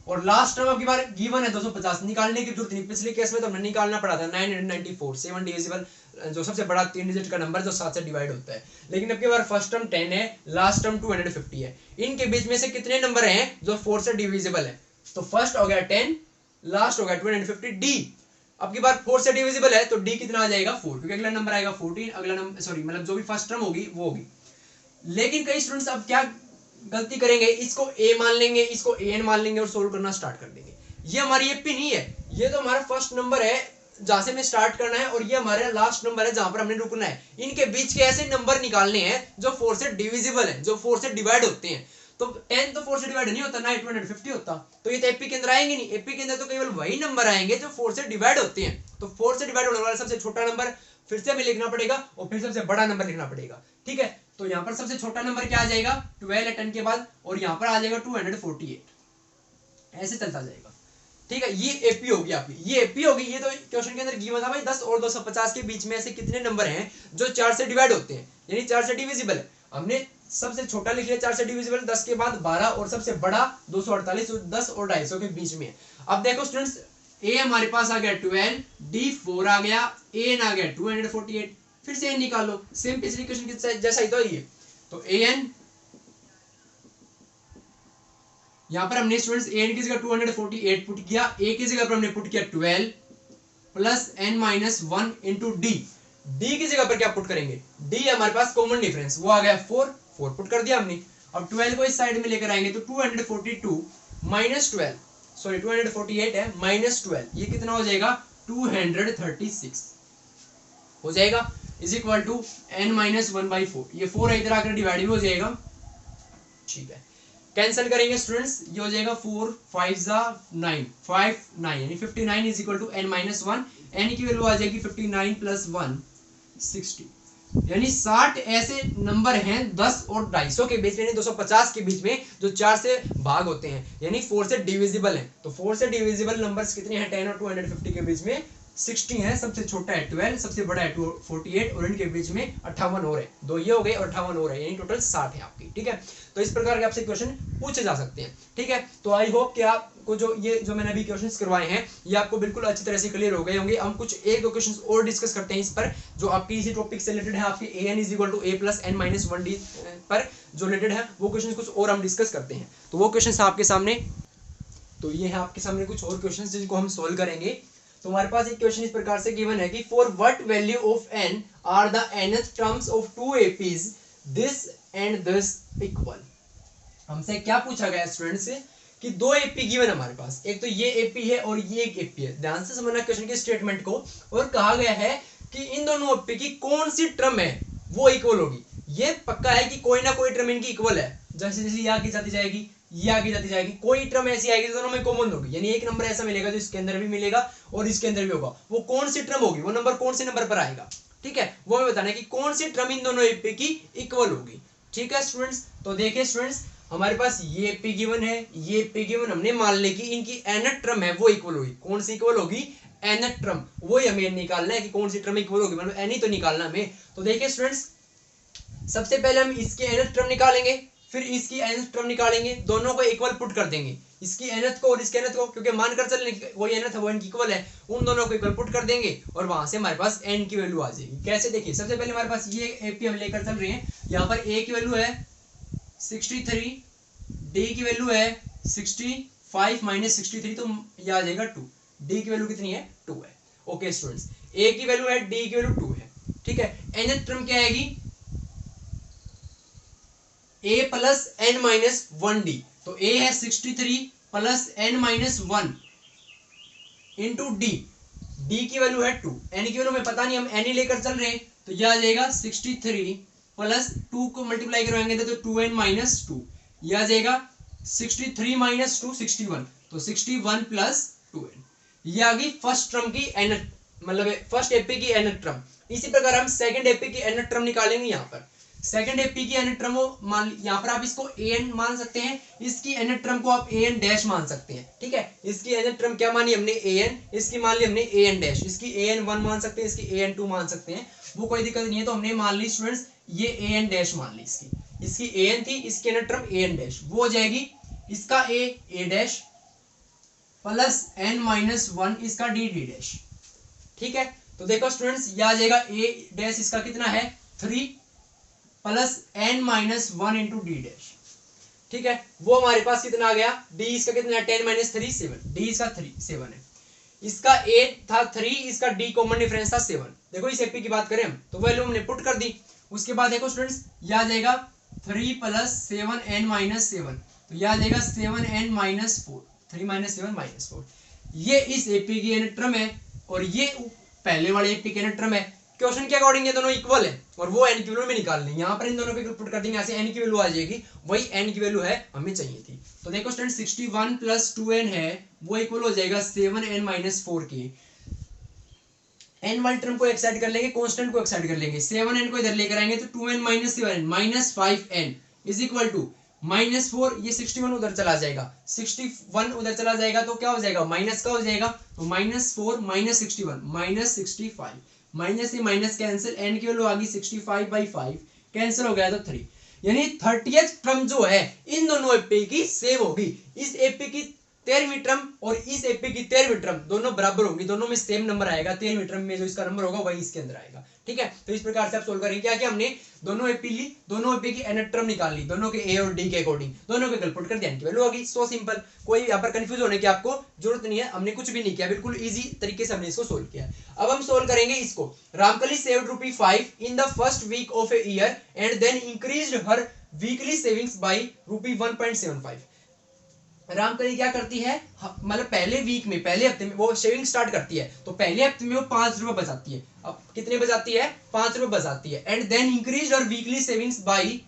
और लास्ट टर्म आपकी बार गिवन है 250, निकालने की जरूरत नहीं। पिछले केस में तो हमने निकालना पड़ा था 994, 7 डिविजिबल जो सबसे बड़ा 3 डिजिट का नंबर जो 7 से डिवाइड होता है। लेकिन अब की बार फर्स्ट टर्म 10 है, लास्ट टर्म 250 है। इनके बीच में से कितने नंबर हैं जो 4 से डिविजिबल है, तो फर्स्ट हो गया 10, लास्ट हो गया 250, डी। अब की बार 4 से डिविजिबल है तो डी कितना आ जाएगा 4, क्योंकि अगला नंबर आएगा 14, अगला नंबर सॉरी मतलब जो भी फर्स्ट टर्म होगी वो होगी। लेकिन कई स्टूडेंट्स अब क्या गलती करेंगे, इसको ए मान लेंगे, इसको एन मान लेंगे और सोल्व करना स्टार्ट कर देंगे। ये हमारी एपी नहीं है, ये तो हमारा फर्स्ट नंबर है जहां से हमें स्टार्ट करना है और ये हमारा लास्ट नंबर है जहां पर हमने रुकना है। इनके बीच के ऐसे नंबर निकालने हैं जो 4 से डिविजिबल है, जो 4 से डिवाइड होते हैं। तो 10 तो 4 से डिवाइड नहीं होता ना, 250 होता, तो ये तो एपी के अंदर आएंगे नहीं। एपी के अंदर तो केवल वही नंबर आएंगे जो 4 से डिवाइड होते हैं। तो 4 से डिवाइड होने वाला सबसे छोटा नंबर फिर से हमें लिखना पड़ेगा और फिर सबसे बड़ा नंबर लिखना पड़ेगा, ठीक है। तो यहाँ पर सबसे छोटा नंबर क्या आ जाएगा 12 है 10 के बाद, और यहाँ पर आ जाएगा 248, ऐसे चलता जाएगा, ठीक है। ये एपी होगी आपकी, ये एपी होगी। ये तो क्वेश्चन के अंदर गिवन था भाई 10 और 250 के बीच में ऐसे कितने नंबर हैं जो 4 से डिवाइड होते हैं, यानी 4 से डिविजिबल है। हमने सबसे छोटा लिख लिया 4 से डिविजिबल, 10 के बाद 12 और सबसे बड़ा 248, 10 और 250 के बीच में है। अब देखो स्टूडेंट्स, ए हमारे पास आ गया 12, डी 4 आ गया, एन आ गया 248, फिर से एन निकालो, सेम पिछली क्वेश्चन के जैसा ही तो ये। तो एन यहां पर हमने स्टूडेंट्स एन की जगह 248 पुट किया, ए की जगह पर हमने पुट किया 12 plus N minus 1 into d. D की जगह पर क्या पुट करेंगे, डी हमारे पास कॉमन डिफरेंस वो आ गया 4 पुट कर दिया हमने। अब 12 को इस साइड में लेकर आएंगे तो 242 माइनस 12 सॉरी 248 है माइनस 12, ये कितना हो जाएगा 236 हो जाएगा। Is equal to n minus 1/4, ये 4 इधर आकर डिवाइड भी हो जाएगा, ठीक है। कैंसिल करेंगे स्टूडेंट्स, ये हो जाएगा 4 5 जा 9 5 9 यानी 59 is equal to n minus 1, n की वैल्यू आ जाएगी 59 प्लस 1 60, यानी 60 ऐसे नंबर हैं 10 और 250 के बीच में, 250 के बीच में जो 4 से भाग होते हैं, यानी 4 से डिविजिबल है। तो 4 से डिविजिबल नंबर्स कितने हैं 10 और 250 के बीच में 60 है, सबसे छोटा है 12, सबसे बड़ा है 248 और इनके बीच में 58 और है, दो ये हो गए और 58 और है, यानी टोटल 60 है आपकी, ठीक है। तो इस प्रकार के आपसे क्वेश्चन पूछे जा सकते हैं, ठीक है। तो आई होप कि आपको जो मैंने अभी क्वेश्चंस करवाए हैं ये आपको बिल्कुल अच्छी तरह से क्लियर हो गए होंगे। हम कुछ एक दो क्वेश्चंस और डिस्कस करते हैं इस पर जो आपकी इसी टॉपिक से रिलेटेड है, आपके an is equal to a plus n minus 1d पर जो रिलेटेड है वो क्वेश्चन कुछ और हम डिस्कस करते हैं। तो वो क्वेश्चन आपके सामने, तो ये है आपके सामने कुछ और क्वेश्चन जिनको हम सोल्व करेंगे। तो हमारे पास एक क्वेश्चन इस प्रकार से गिवन है कि for what value of n are the nth terms of two APs this and this equal. हमसे क्या पूछा गया स्टूडेंट से कि दो एपी गिवन हमारे पास, एक तो ये एपी है और ये एक एपी है। ध्यान से समझना क्वेश्चन के स्टेटमेंट को। और कहा गया है कि इन दोनों एपी की कौन सी टर्म है वो इक्वल होगी। ये पक्का है कि कोई ना कोई टर्म इनकी इक्वल है, जैसे जैसे ये आगे जाती जाएगी ये आगे जाती जाएगी, कोई टर्म ऐसी आएगी दोनों में कॉमन होगी, यानी एक नंबर ऐसा मिलेगा जो इसके अंदर भी मिलेगा और इसके अंदर भी होगा। वो कौन सी टर्म होगी, वो नंबर कौन से नंबर पर आएगा, ठीक है, वो हमें बताना है कि कौन सी टर्म इन दोनों एपी की इक्वल होगी, ठीक है स्टूडेंट्स। तो देखिए स्टूडेंट्स, हमारे पास ये एपी गिवन है, ये एपी गिवन, हमने मान ले कि इनकी nth टर्म है वो इक्वल होगी। कौन सी इक्वल होगी, nth टर्म, वो ही हमें निकालना है कि कौन सी टर्म इक्वल होगी, मतलब n ही तो निकालना हमें। तो देखिए स्टूडेंट्स, सबसे पहले हम इसकी nth टर्म निकालेंगे, फिर इसकी nth टर्म निकालेंगे, दोनों को इक्वल पुट कर देंगे, इसकी nth को और इसके nth को, क्योंकि मानकर चल वही nth है वो n की इक्वल है, उन दोनों को इक्वल पुट कर देंगे और वहां से हमारे पास n की वैल्यू आ जाएगी। कैसे, देखिए सबसे पहले हमारे पास ये एपी हम लेकर चल रहे हैं, यहाँ पर a की वैल्यू है 63, d की वैल्यू है 65 माइनस 63, तो ये आ जाएगा 2, d की वैल्यू कितनी है 2 है। ओके स्टूडेंट्स, ए की वैल्यू है, डी की वैल्यू 2 है, ठीक है। nth टर्म क्या आएगी, a plus n minus 1d, तो a है 63 plus n minus 1 into d, d की वैल्यू है 2, n की वैल्यू में पता नहीं, हम n ही लेकर चल रहे हैं, तो यह आ जाएगा 63 प्लस 2 को मल्टीप्लाई करवाएंगे तो 2n माइनस 2, यह आ जाएगा 63 माइनस 2 61, तो 61 प्लस 2n, यह आ गई फर्स्ट टर्म की n, मतलब फर्स्ट एपी की n टर्म। इसी प्रकार हम सेकंड एपी की n टर्म निकालेंगे। यहाँ पर सेकंड एपी की n टर्म मान, यहाँ पर आप इसको an मान सकते हैं, इसकी n टर्म को आप an डैश मान सकते हैं, ठीक है। इसकी n टर्म क्या मानी हमने, an, इसकी मान ली हमने an डैश, इसकी an1 मान सकते हैं, इसकी an2 मान सकते हैं, वो कोई दिक्कत नहीं है। तो हमने मान ली स्टूडेंट्स ये an डैश मान ली, इसकी an थी, इसकी n टर्म an डैश, वो हो जाएगी इसका a dash plus n minus 1 इसका d डैश, ठीक है। तो देखो स्टूडेंट्स यह आ जाएगा a डैश इसका कितना है 3 plus n minus 1 into D dash, ठीक है। वो हमारे पास कितना आ गया, d इसका कितना है 10 माइनस 3 7, d इसका 7 है, इसका a था 3, इसका d कॉमन डिफरेंस था 7। देखो इस एपी की बात करें हम तो वैल्यू हमने पुट कर दी। उसके बाद देखो स्टूडेंट्स यह आ जाएगा 3 प्लस 7n माइनस 7, तो यह आ जाएगा 7n माइनस 4, 3 माइनस 7 माइनस 4, ये इस एपी की n टर्म है और ये पहले वाले एपी की n टर्म है। क्वेश्चन के अकॉर्डिंग ये दोनों इक्वल है और वो n की वैल्यू में निकालनी है, यहाँ पर इन दोनों पे पुट कर देंगे, यहाँ से n की वैल्यू आ जाएगी, वही n की वैल्यू है हमें चाहिए थी। तो देखो स्टूडेंट 61 प्लस 2n है वो इक्वल हो जाएगा 7n माइनस 4 के, n वाली टर्म को एक साइड कर लेंगे, कांस्टेंट को एक साइड कर लेंगे, 7n को इधर लेकर आएंगे तो 2n minus 7n minus 5n is equal to minus 4, ये 61 उधर चला जाएगा, 61 उधर चला जाएगा तो क्या हो जाएगा, माइनस का हो जाएगा, तो माइनस 4 माइनस 61 माइनस 65, माइनस से माइनस कैंसिल, n की वैल्यू आ गई 65/5 कैंसिल हो गया तो 3, यानी 30th टर्म जो है इन दोनों एपी की सेम होगी। इस एपी की 13वीं टर्म और इस एपी की 13वीं टर्म दोनों बराबर होंगी, दोनों में सेम नंबर आएगा, 13वीं टर्म में जो इसका नंबर होगा वही इसके अंदर आएगा, ठीक है। तो इस प्रकार से आप सोल्व करेंगे। क्या कि हमने दोनों एपी ली, दोनों एपी की n टर्म निकाल ली, दोनों के a और d के अकॉर्डिंग, दोनों के पुट कर दिया, n की वैल्यू आ गई। सो सिंपल, कोई यहाँ पर कंफ्यूज होने की आपको जरूरत नहीं है, हमने कुछ भी नहीं किया, बिल्कुल इजी तरीके से हमने इसको सोल्व किया। अब हम सोल्व करेंगे इसको। Ramkali saved ₹5 in the first week of a year and then increased her weekly savings by ₹1.75। Ramkali क्या करती है, मतलब पहले वीक में, पहले हफ्ते में वो सेविंग स्टार्ट करती है, तो पहले हफ्ते में वो 5 रुपए बचाती है। अब कितने बचाती है, 5 रुपए बचाती है। एंड देन इंक्रीज और वीकली सेविंग्स बाई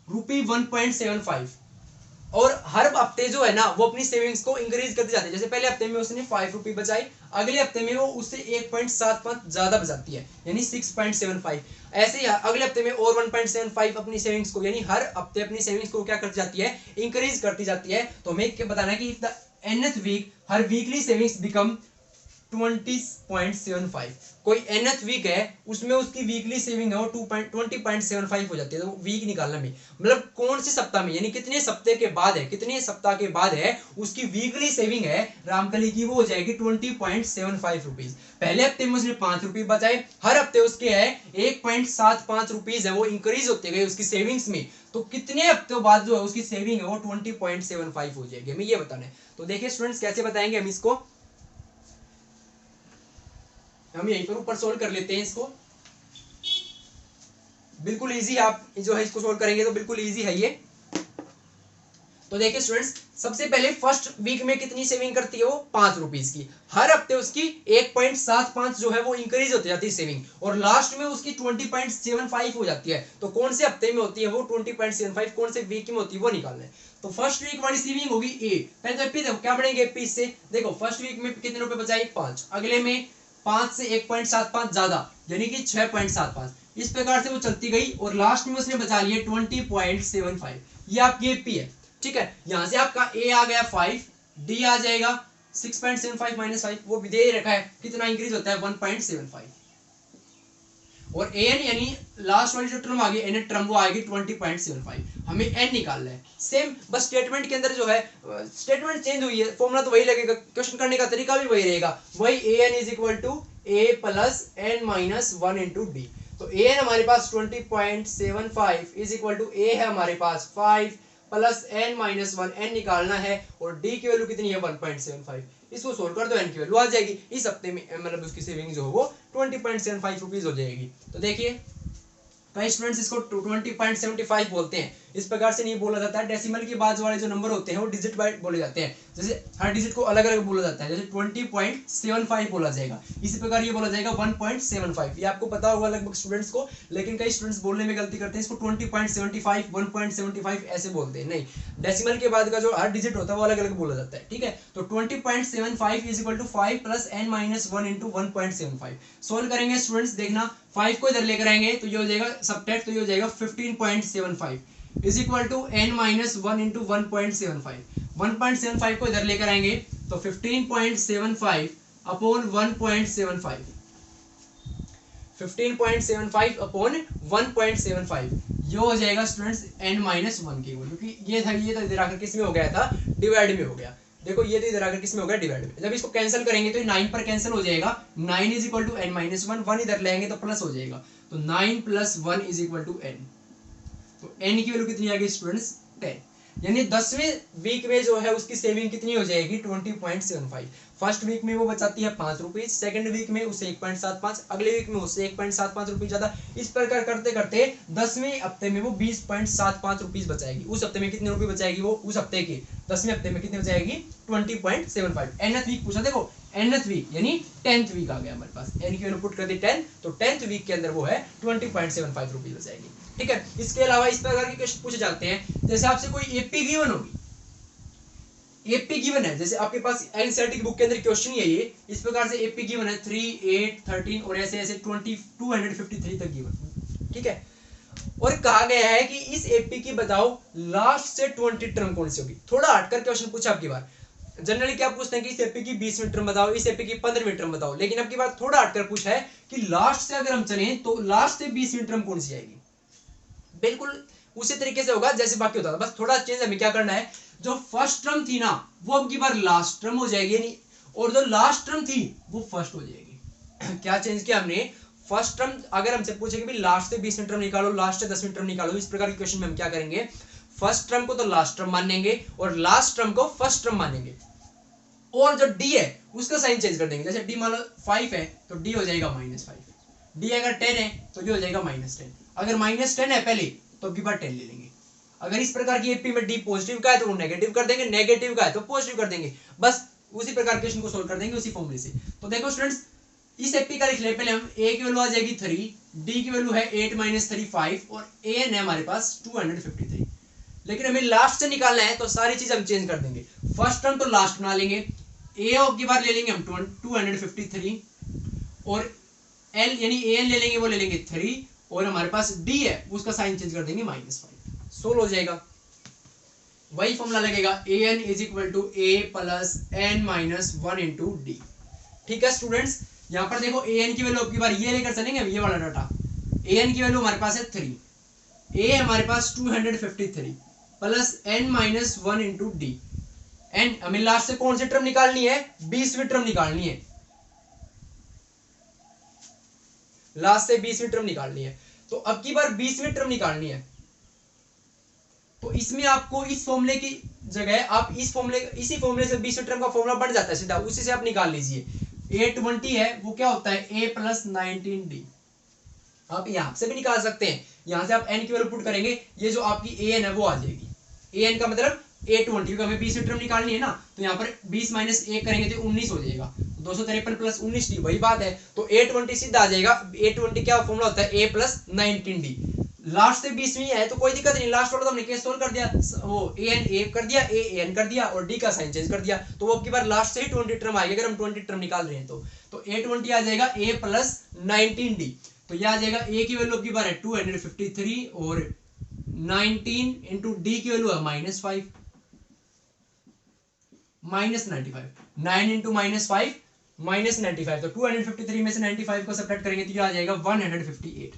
₹1.75, और हर हफ्ते जो है ना वो अपनी सेविंग्स को इंक्रीज करती जाती है। जैसे पहले हफ्ते में उसने 5 रुपये बचाई, अगले हफ्ते में वो उससे 1.75 ज्यादा बचाती है, यानी 6.75। ऐसे ही अगले हफ्ते में और 1.75 अपनी सेविंग्स को, यानी हर हफ्ते अपनी सेविंग्स को क्या करती जाती है, इंक्रीज करती जाती है। तो हमें क्या बताना है कि if the nth week her weekly savings become 20.75, कोई nth वीक है उसमें उसकी वीकली सेविंग है वो 20.75 हो जाती है। तो वीक निकालना में मतलब कौन से सप्ताह में, यानी कितने सप्ताह के बाद है, कितने सप्ताह के बाद है उसकी वीकली सेविंग है रामकली की, वो हो जाएगी 20.75 रुपीज। पहले हफ्ते में उसने 5 रुपये बचाए, हर हफ्ते उसके है 1.75 रुपीज है वो इंक्रीज होते गए उसकी सेविंग्स में, तो कितने हफ्तों बाद जो है उसकी सेविंग है वो 20.75 हो जाएगी, हमें ये बताना है। तो देखिए स्टूडेंट्स कैसे बताएंगे हम इसको, हम यहीं पर ऊपर सोल्व कर लेते हैं इसको, बिल्कुल इजी। आप जो है इसको सोल्व करेंगे तो बिल्कुल इजी है ये। तो देखिए स्टूडेंट्स, सबसे पहले फर्स्ट वीक में कितनी सेविंग करती है वो 5 रुपीज की, हर हफ्ते उसकी 1.75 जो है वो इंक्रीज होती जाती है सेविंग, और लास्ट में उसकी 20.75 हो जाती है। तो कौन से हफ्ते में होती है वो 20.75, कौन से वीक में होती है वो निकालना है। तो फर्स्ट वीक वाली सेविंग होगी ए, पहले तो एपी देखो क्या बढ़ेंगे एपी से, देखो फर्स्ट वीक में कितने रुपए बचाए 5, अगले में 5 से 1.75 ज्यादा यानी कि 6.75, इस प्रकार से वो चलती गई और लास्ट में उसने बचा लिए 20.75, ये आपकी एपी है, ठीक है। यहां से आपका ए आ गया 5, डी आ जाएगा 6.75 माइनस 5, वो भी दे रखा है कितना इंक्रीज होता है 1.75, और एन यानी लास्ट वाली जो टर्म आ गई एन टर्म वो आएगी 20.75, हमें एन निकालना है। सेम बस स्टेटमेंट के अंदर जो है स्टेटमेंट चेंज हुई है, फॉर्मूला तो वही लगेगा, क्वेश्चन करने का तरीका भी वही रहेगा, वही A N is equal to A plus N minus 1 into D. तो ए एन हमारे पास 20.75 इज इक्वल टू ए है हमारे पास 5 प्लस n माइनस 1, n निकालना है और d की वैल्यू कितनी है 1.75। इसको सोल्व कर दो, n की वैल्यू आ जाएगी। इस हफ्ते में मतलब उसकी सेविंग जो हो वो 20.75 रुपीज हो जाएगी। तो देखिए कई स्टूडेंट्स इसको 20.75 बोलते हैं, इस प्रकार से नहीं बोला जाता है। डेसिमल के बाद वाले जो नंबर होते हैं वो डिजिट बाय बोले जाते हैं, जैसे हर डिजिट को अलग अलग बोला जाता है। जैसे 20.75 बोला जाएगा, इसी प्रकार ये बोला जाएगा 1.75। ये आपको पता होगा लगभग स्टूडेंट्स को, लेकिन कई स्टूडेंट्स बोलने में गलती करते हैं, इसको 20.75 1.75 ऐसे बोलते हैं। नहीं, डेसिमल के बाद का जो हर डिजिट होता है वो अलग अलग बोला जाता है, ठीक है। तो 20.75 is equal to 5 plus n minus 1 into 1.75। Solve करेंगे स्टूडेंट्स, देखना 5 को इधर लेकर आएंगे तो ये हो जाएगा सबट्रैक्ट, तो ये हो जाएगा 15.75 is equal to n minus 1 into 1.75। 1.75 को इधर लेकर आएंगे तो 15.75 अपॉन 1.75, 15.75 अपॉन 1.75 ये हो जाएगा स्टूडेंट्स n माइनस 1 की वैल्यू, क्योंकि ये तो इधर आकर किस में हो गया था, डिवाइड में हो गया। देखो ये तो इधर आकर किस में हो गया, डिवाइड में। जब इसको कैंसिल करेंगे तो 9 पर कैंसिल हो जाएगा, 9 is equal to n minus 1, 1 इधर लेंगे तो प्लस हो जाएगा, तो 9 plus 1 is equal to n। तो n की वैल्यू कितनी आ गई स्टूडेंट्स 10, यानी 10वें वीक में जो है उसकी सेविंग कितनी हो जाएगी 20.75। फर्स्ट वीक में वो बचाती है 5 रुपीज, सेकंड वीक में उससे 1.75, अगले वीक में उससे 1.75 रुपीज ज्यादा। इस प्रकार करते करते 10वें हफ्ते में वो 20.75 रुपीज बचाएगी। उस हफ्ते में कितने रुपए बचाएगी वो, उस हफ्ते के 10वें हफ्ते में कितने बचाएगी 20.75। nth वीक पूछा, देखो nth वीक यानी 10th वीक आ गया हमारे पास, n की वैल्यू पुट कर दी 10, तो 10th वीक के अंदर वो है 20.75 रुपीज बचाएगी, ठीक है। इसके अलावा इस प्रकार के क्वेश्चन पूछे जाते हैं, जैसे आपसे कोई एपी गिवन होगी, एपी गिवन है, जैसे आपके पास एनसीईआरटी की बुक के अंदर क्वेश्चन ही है ये, इस प्रकार से एपी गिवन है 3, 8, 13 और ऐसे ऐसे 253 तक गिवन, ठीक है। और कहा गया है कि इस एपी की बताओ लास्ट से 20 टर्म कौन सी होगी। थोड़ा हटकर क्वेश्चन पूछा आपकी बार, जनरली क्या पूछते हैं कि इस एपी की 20वीं टर्म बताओ, इस एपी की 15वीं टर्म बताओ, लेकिन अब की बात थोड़ा हटकर पूछा है कि लास्ट से अगर हम चलें तो लास्ट से 20वीं टर्म कौन सी आएगी। बिल्कुल उसी तरीके से होगा जैसे बाकी होता था, बस थोड़ा चेंज हमें क्या करना है, जो फर्स्ट टर्म थी ना वो अब की बार लास्ट टर्म हो जाएगी, नहीं, और जो लास्ट टर्म थी वो फर्स्ट हो जाएगी। क्या चेंज किया हमने, फर्स्ट टर्म अगर हमसे पूछे कि भाई लास्ट से 20वीं टर्म निकालो, लास्ट से 10वीं टर्म निकालो, इस प्रकार के क्वेश्चन में हम क्या करेंगे, फर्स्ट टर्म को तो लास्ट टर्म मानेंगे और लास्ट टर्म को फर्स्ट टर्म मानेंगे, और जो डी है उसका साइन चेंज कर देंगे। जैसे डी मान लो 5 है तो डी हो जाएगा -5, डी अगर 10 है तो ये हो जाएगा -10, अगर -10 है पहले तो अब की बार 10 ले लेंगे। अगर इस प्रकार की एपी में डी पॉजिटिव का है तो वो नेगेटिव कर देंगे, नेगेटिव का है तो पॉजिटिव कर देंगे, बस उसी प्रकार क्वेश्चन को सोल्व कर देंगे उसी फॉर्मूले से। तो देखो स्टूडेंट्स, इस एपी का लिख ले पहले हम, ए की वैल्यू आ जाएगी 3, डी की वैल्यू है 8 - 3 5 और एन है हमारे पास 253। लेकिन हमें लास्ट से निकालना है तो सारी चीज हम चेंज कर देंगे, फर्स्ट टर्म तो लास्ट बना लेंगे, ए की बार ले लेंगे हम 253 और एल यानी एन ले लेंगे, वो ले लेंगे 3 और हमारे पास डी है उसका साइन चेंज कर देंगे -5, सोल्व हो जाएगा। वही फॉर्मूला लगेगा an is equal to a plus n minus 1 into d, ठीक है स्टूडेंट्स। यहाँ पर देखो an की वैल्यू अब की बार ये लेकर चलेंगे, ये वाला डाटा, an की वैल्यू हमारे पास है 3, a हमारे पास 253 plus n minus 1 into d, n हमें लास्ट से कौन सी टर्म निकालनी है, 20वीं टर्म निकालनी है, लास्ट से 20वीं टर्म निकालनी है। तो अब की बार 20वीं टर्म निकालनी है, तो इसमें आपको इस फॉर्मूले की जगह आप इस फॉर्मूले, इसी फॉर्मूले से 20वीं टर्म का फॉर्मूला बन जाता है सीधा, उसी से आप निकाल लीजिए। a20 है वो क्या होता है a प्लस 19d, आप यहां से भी निकाल सकते हैं, यहां से आप n की वैल्यू पुट करेंगे, ये जो आपकी an है वो आ जाएगी, an का मतलब a20, क्योंकि हमें 20वीं टर्म निकालनी है ना, तो यहाँ पर 20 माइनस 1 करेंगे तो 19 हो जाएगा, 253 प्लस 19d वही बात है, तो a20 सीधा आ जाएगा। a20 क्या फॉर्मूला होता है a प्लस 19d, लास्ट से 20वीं है तो कोई दिक्कत नहीं, लास्ट वाला तो हमने केस सोल्व कर दिया, वो an a कर दिया, a an कर दिया और d का साइन चेंज कर दिया, तो वो अब की बार लास्ट से ही 20 टर्म आएगी अगर हम 20 टर्म निकाल रहे हैं तो a20 आ जाएगा a प्लस 19d, तो यह आ जाएगा a की वैल्यू अब की बार है 253 और 19 इंटू डी की वैल्यू है -5 -95, 9 इंटू -5 -95, तो 253 में से 95 को सब्ट्रैक्ट करेंगे तो यह आ जाएगा 158।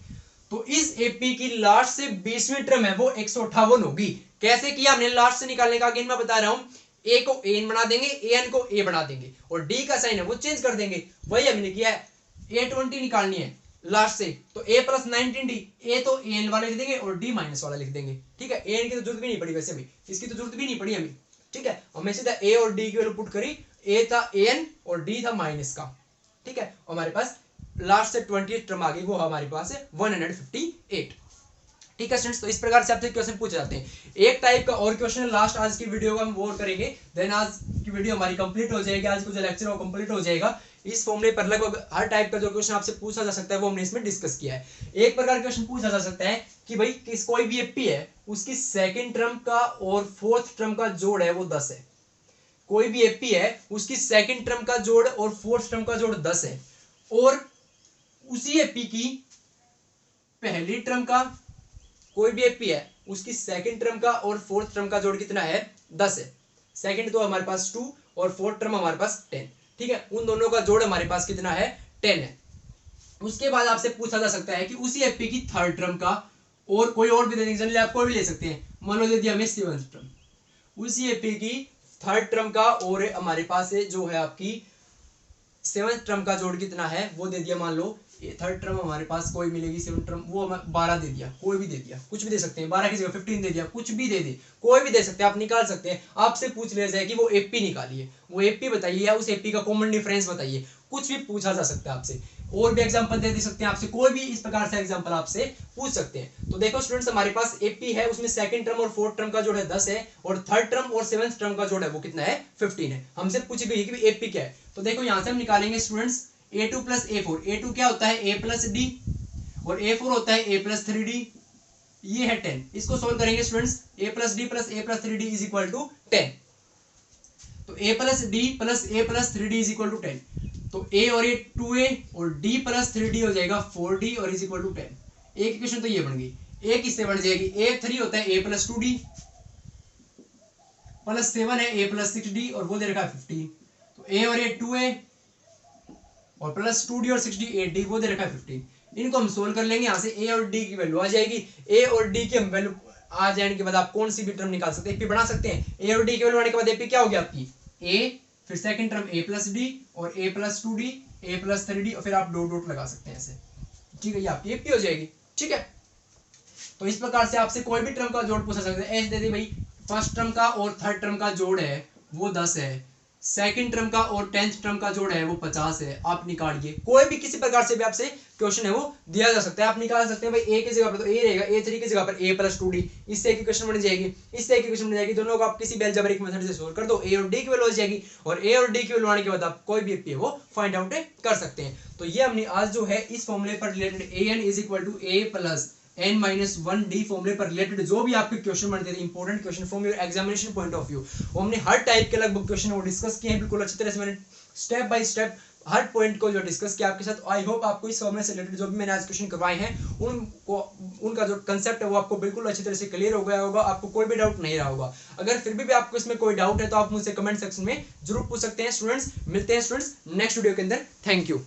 तो इस एपी की लास्ट से 20वीं टर्म है वो 158 होगी। कैसे किया हमने लास्ट से निकालने का, अगेन मैं बता रहा हूं, ए को एन बना देंगे, एन को ए बना देंगे और डी का साइन है वो चेंज कर देंगे, वही हमने किया है। a20 निकालनी है, लास्ट से, तो a प्लस 19d, a तो an वाला लिख देंगे और d माइनस वाला लिख देंगे, ठीक है। an की तो जरूरत भी नहीं पड़ी वैसे भी, इसकी तो जरूरत भी नहीं पड़ी हमें, ठीक है। हमने सीधा a और d की वैल्यू पुट करी, a था an और d था माइनस का, ठीक है। हमारे पास लास्ट से 20th टर्म आ गई, वो हमारे पास है 158, ठीक है स्टूडेंट्स। तो इस प्रकार से आपसे क्वेश्चन पूछे जाते हैं। एक टाइप का और क्वेश्चन लास्ट आज की वीडियो का हम वो करेंगे, देन आज की वीडियो हमारी कंप्लीट हो जाएगी, आज का जो लेक्चर वो कंप्लीट हो जाएगा। इस फॉर्मूले पर लगभग हर टाइप का जो क्वेश्चन आपसे पूछा जा सकता है वो हमने इसमें डिस्कस किया है। एक प्रकार क्वेश्चन पूछा जा सकता है कि भाई कोई भी एपी है, उसकी सेकेंड टर्म का और फोर्थ टर्म का जोड़ है वो 10 है। कोई भी एपी है, उसकी सेकेंड टर्म का जोड़ और फोर्थ टर्म का जोड़ 10 है, और उसी एपी की पहली टर्म का, कोई भी एपी है उसकी सेकंड टर्म का और फोर्थ टर्म का जोड़ कितना है 10 है। सेकंड तो हमारे पास 2 और फोर्थ टर्म हमारे पास 10, ठीक है। उन दोनों का जोड़ हमारे पास कितना है 10 है। उसके बाद आपसे पूछा जा सकता है कि उसी एपी की थर्ड टर्म का, और कोई और भी दे देंगे, जनरली आप कोई भी ले सकते हैं, मान लो दे दिया हमें सेवंथ टर्म, उसी एपी की थर्ड टर्म का और हमारे पास जो है आपकी सेवंथ टर्म का जोड़ कितना है वो दे दिया, मान लो थर्ड टर्म हमारे पास कोई मिलेगी, सेवंथ टर्म वो 12 दे दिया, कोई भी दे दिया, कुछ भी दे सकते हैं, 12 की जगह 15 दे दिया, कुछ भी दे दे, कोई भी दे सकते हैं, आप निकाल सकते हैं। आपसे पूछ लिया जाए कि वो एपी निकालिए, वो एपी बताइए या उस एपी का कॉमन डिफरेंस बताइए, कुछ भी पूछा जा सकता है आपसे। और भी एग्जांपल दे सकते हैं आपसे, कोई भी इस प्रकार से एग्जांपल आपसे पूछ सकते हैं। तो देखो स्टूडेंट्स, हमारे पास एपी है, उसमें सेकंड टर्म और फोर्थ टर्म का जोड़ है 10 है, और थर्ड टर्म और सेवंथ टर्म का जोड़ है वो कितना है 15 है। हमसे पूछी गई है कि एपी क्या है, तो देखो यहां से हम निकालेंगे students a2 plus a4, a2 क्या होता है a प्लस d और a4 होता है a प्लस 3d, ये है 10। इसको सोल्व करेंगे students, a plus d plus a plus 3d is equal to 10, तो a plus d plus a plus 3d is equal to 10, तो a और a 2a और d प्लस 3d हो जाएगा 4d और इज इक्वल टू 10। एक इक्वेशन तो ये बन गई, एक इससे बन जाएगी a3 होता है a प्लस 2d प्लस 7 है a प्लस 6d और वो दे रखा है 15, तो a और a 2a और प्लस 2d और 6d 8d वो दे रखा है 15। इनको हम सोल्व कर लेंगे, यहाँ से a और d की वैल्यू आ जाएगी, a और d की हम वैल्यू आ जाने के बाद आप कौन सी भी टर्म निकाल सकते हैं, एपी बना सकते हैं। a और d की वैल्यू आने के बाद एपी क्या हो गया आपकी a, फिर second term a plus d और a plus 2d a plus 3d और फिर आप डॉट डॉट लगा सकते हैं ऐसे, ठीक है, ये आपकी एपी हो जाएगी, ठीक है। तो इस प्रकार से आपसे कोई भी टर्म का जोड़ पूछा सकते हैं। ऐसे दे दी भाई फर्स्ट टर्म का और थर्ड टर्म का जोड़ है वो 10 है, सेकंड टर्म का और 10th टर्म का जोड़ है वो 50 है, आप निकालिए। कोई भी किसी प्रकार से भी आपसे क्वेश्चन है वो दिया जा सकता है, आप निकाल सकते हैं। भाई a की जगह पर तो a रहेगा, a3 की जगह पर a प्लस 2d, इससे एक इक्वेशन बन जाएगी, इससे एक इक्वेशन बन जाएगी, दोनों को आप किसी भी अलजेब्रिक मेथड से सोल्व कर दो, a और d की वैल्यू हो जाएगी, और a और d की वैल्यू आने के बाद आप कोई भी एपी है वो फाइंड आउट कर सकते हैं। तो ये हमने आज जो है इस फॉर्मूले पर related an is equal to a plus n-1d फॉर्मूले पर रिलेटेड जो भी आपके क्वेश्चन बनते थे, important question from your examination point of view, वो हमने हर टाइप के लगभग क्वेश्चन वो डिस्कस किए हैं, बिल्कुल अच्छी तरह से मैंने step by step her point को जो डिस्कस किया आपके साथ। आई होप आपको इस फॉर्मूले से रिलेटेड जो भी मैंने आज क्वेश्चन करवाए हैं उनको, उनका जो कंसेप्ट है वो आपको बिल्कुल अच्छी तरह से क्लियर हो गया होगा, आपको कोई भी डाउट नहीं रहा होगा। अगर फिर भी आपको इसमें कोई डाउट है तो आप मुझसे कमेंट सेक्शन में जरूर पूछ सकते हैं। स्टूडेंट्स मिलते हैं स्टूडेंट्स नेक्स्ट वीडियो के अंदर, थैंक यू।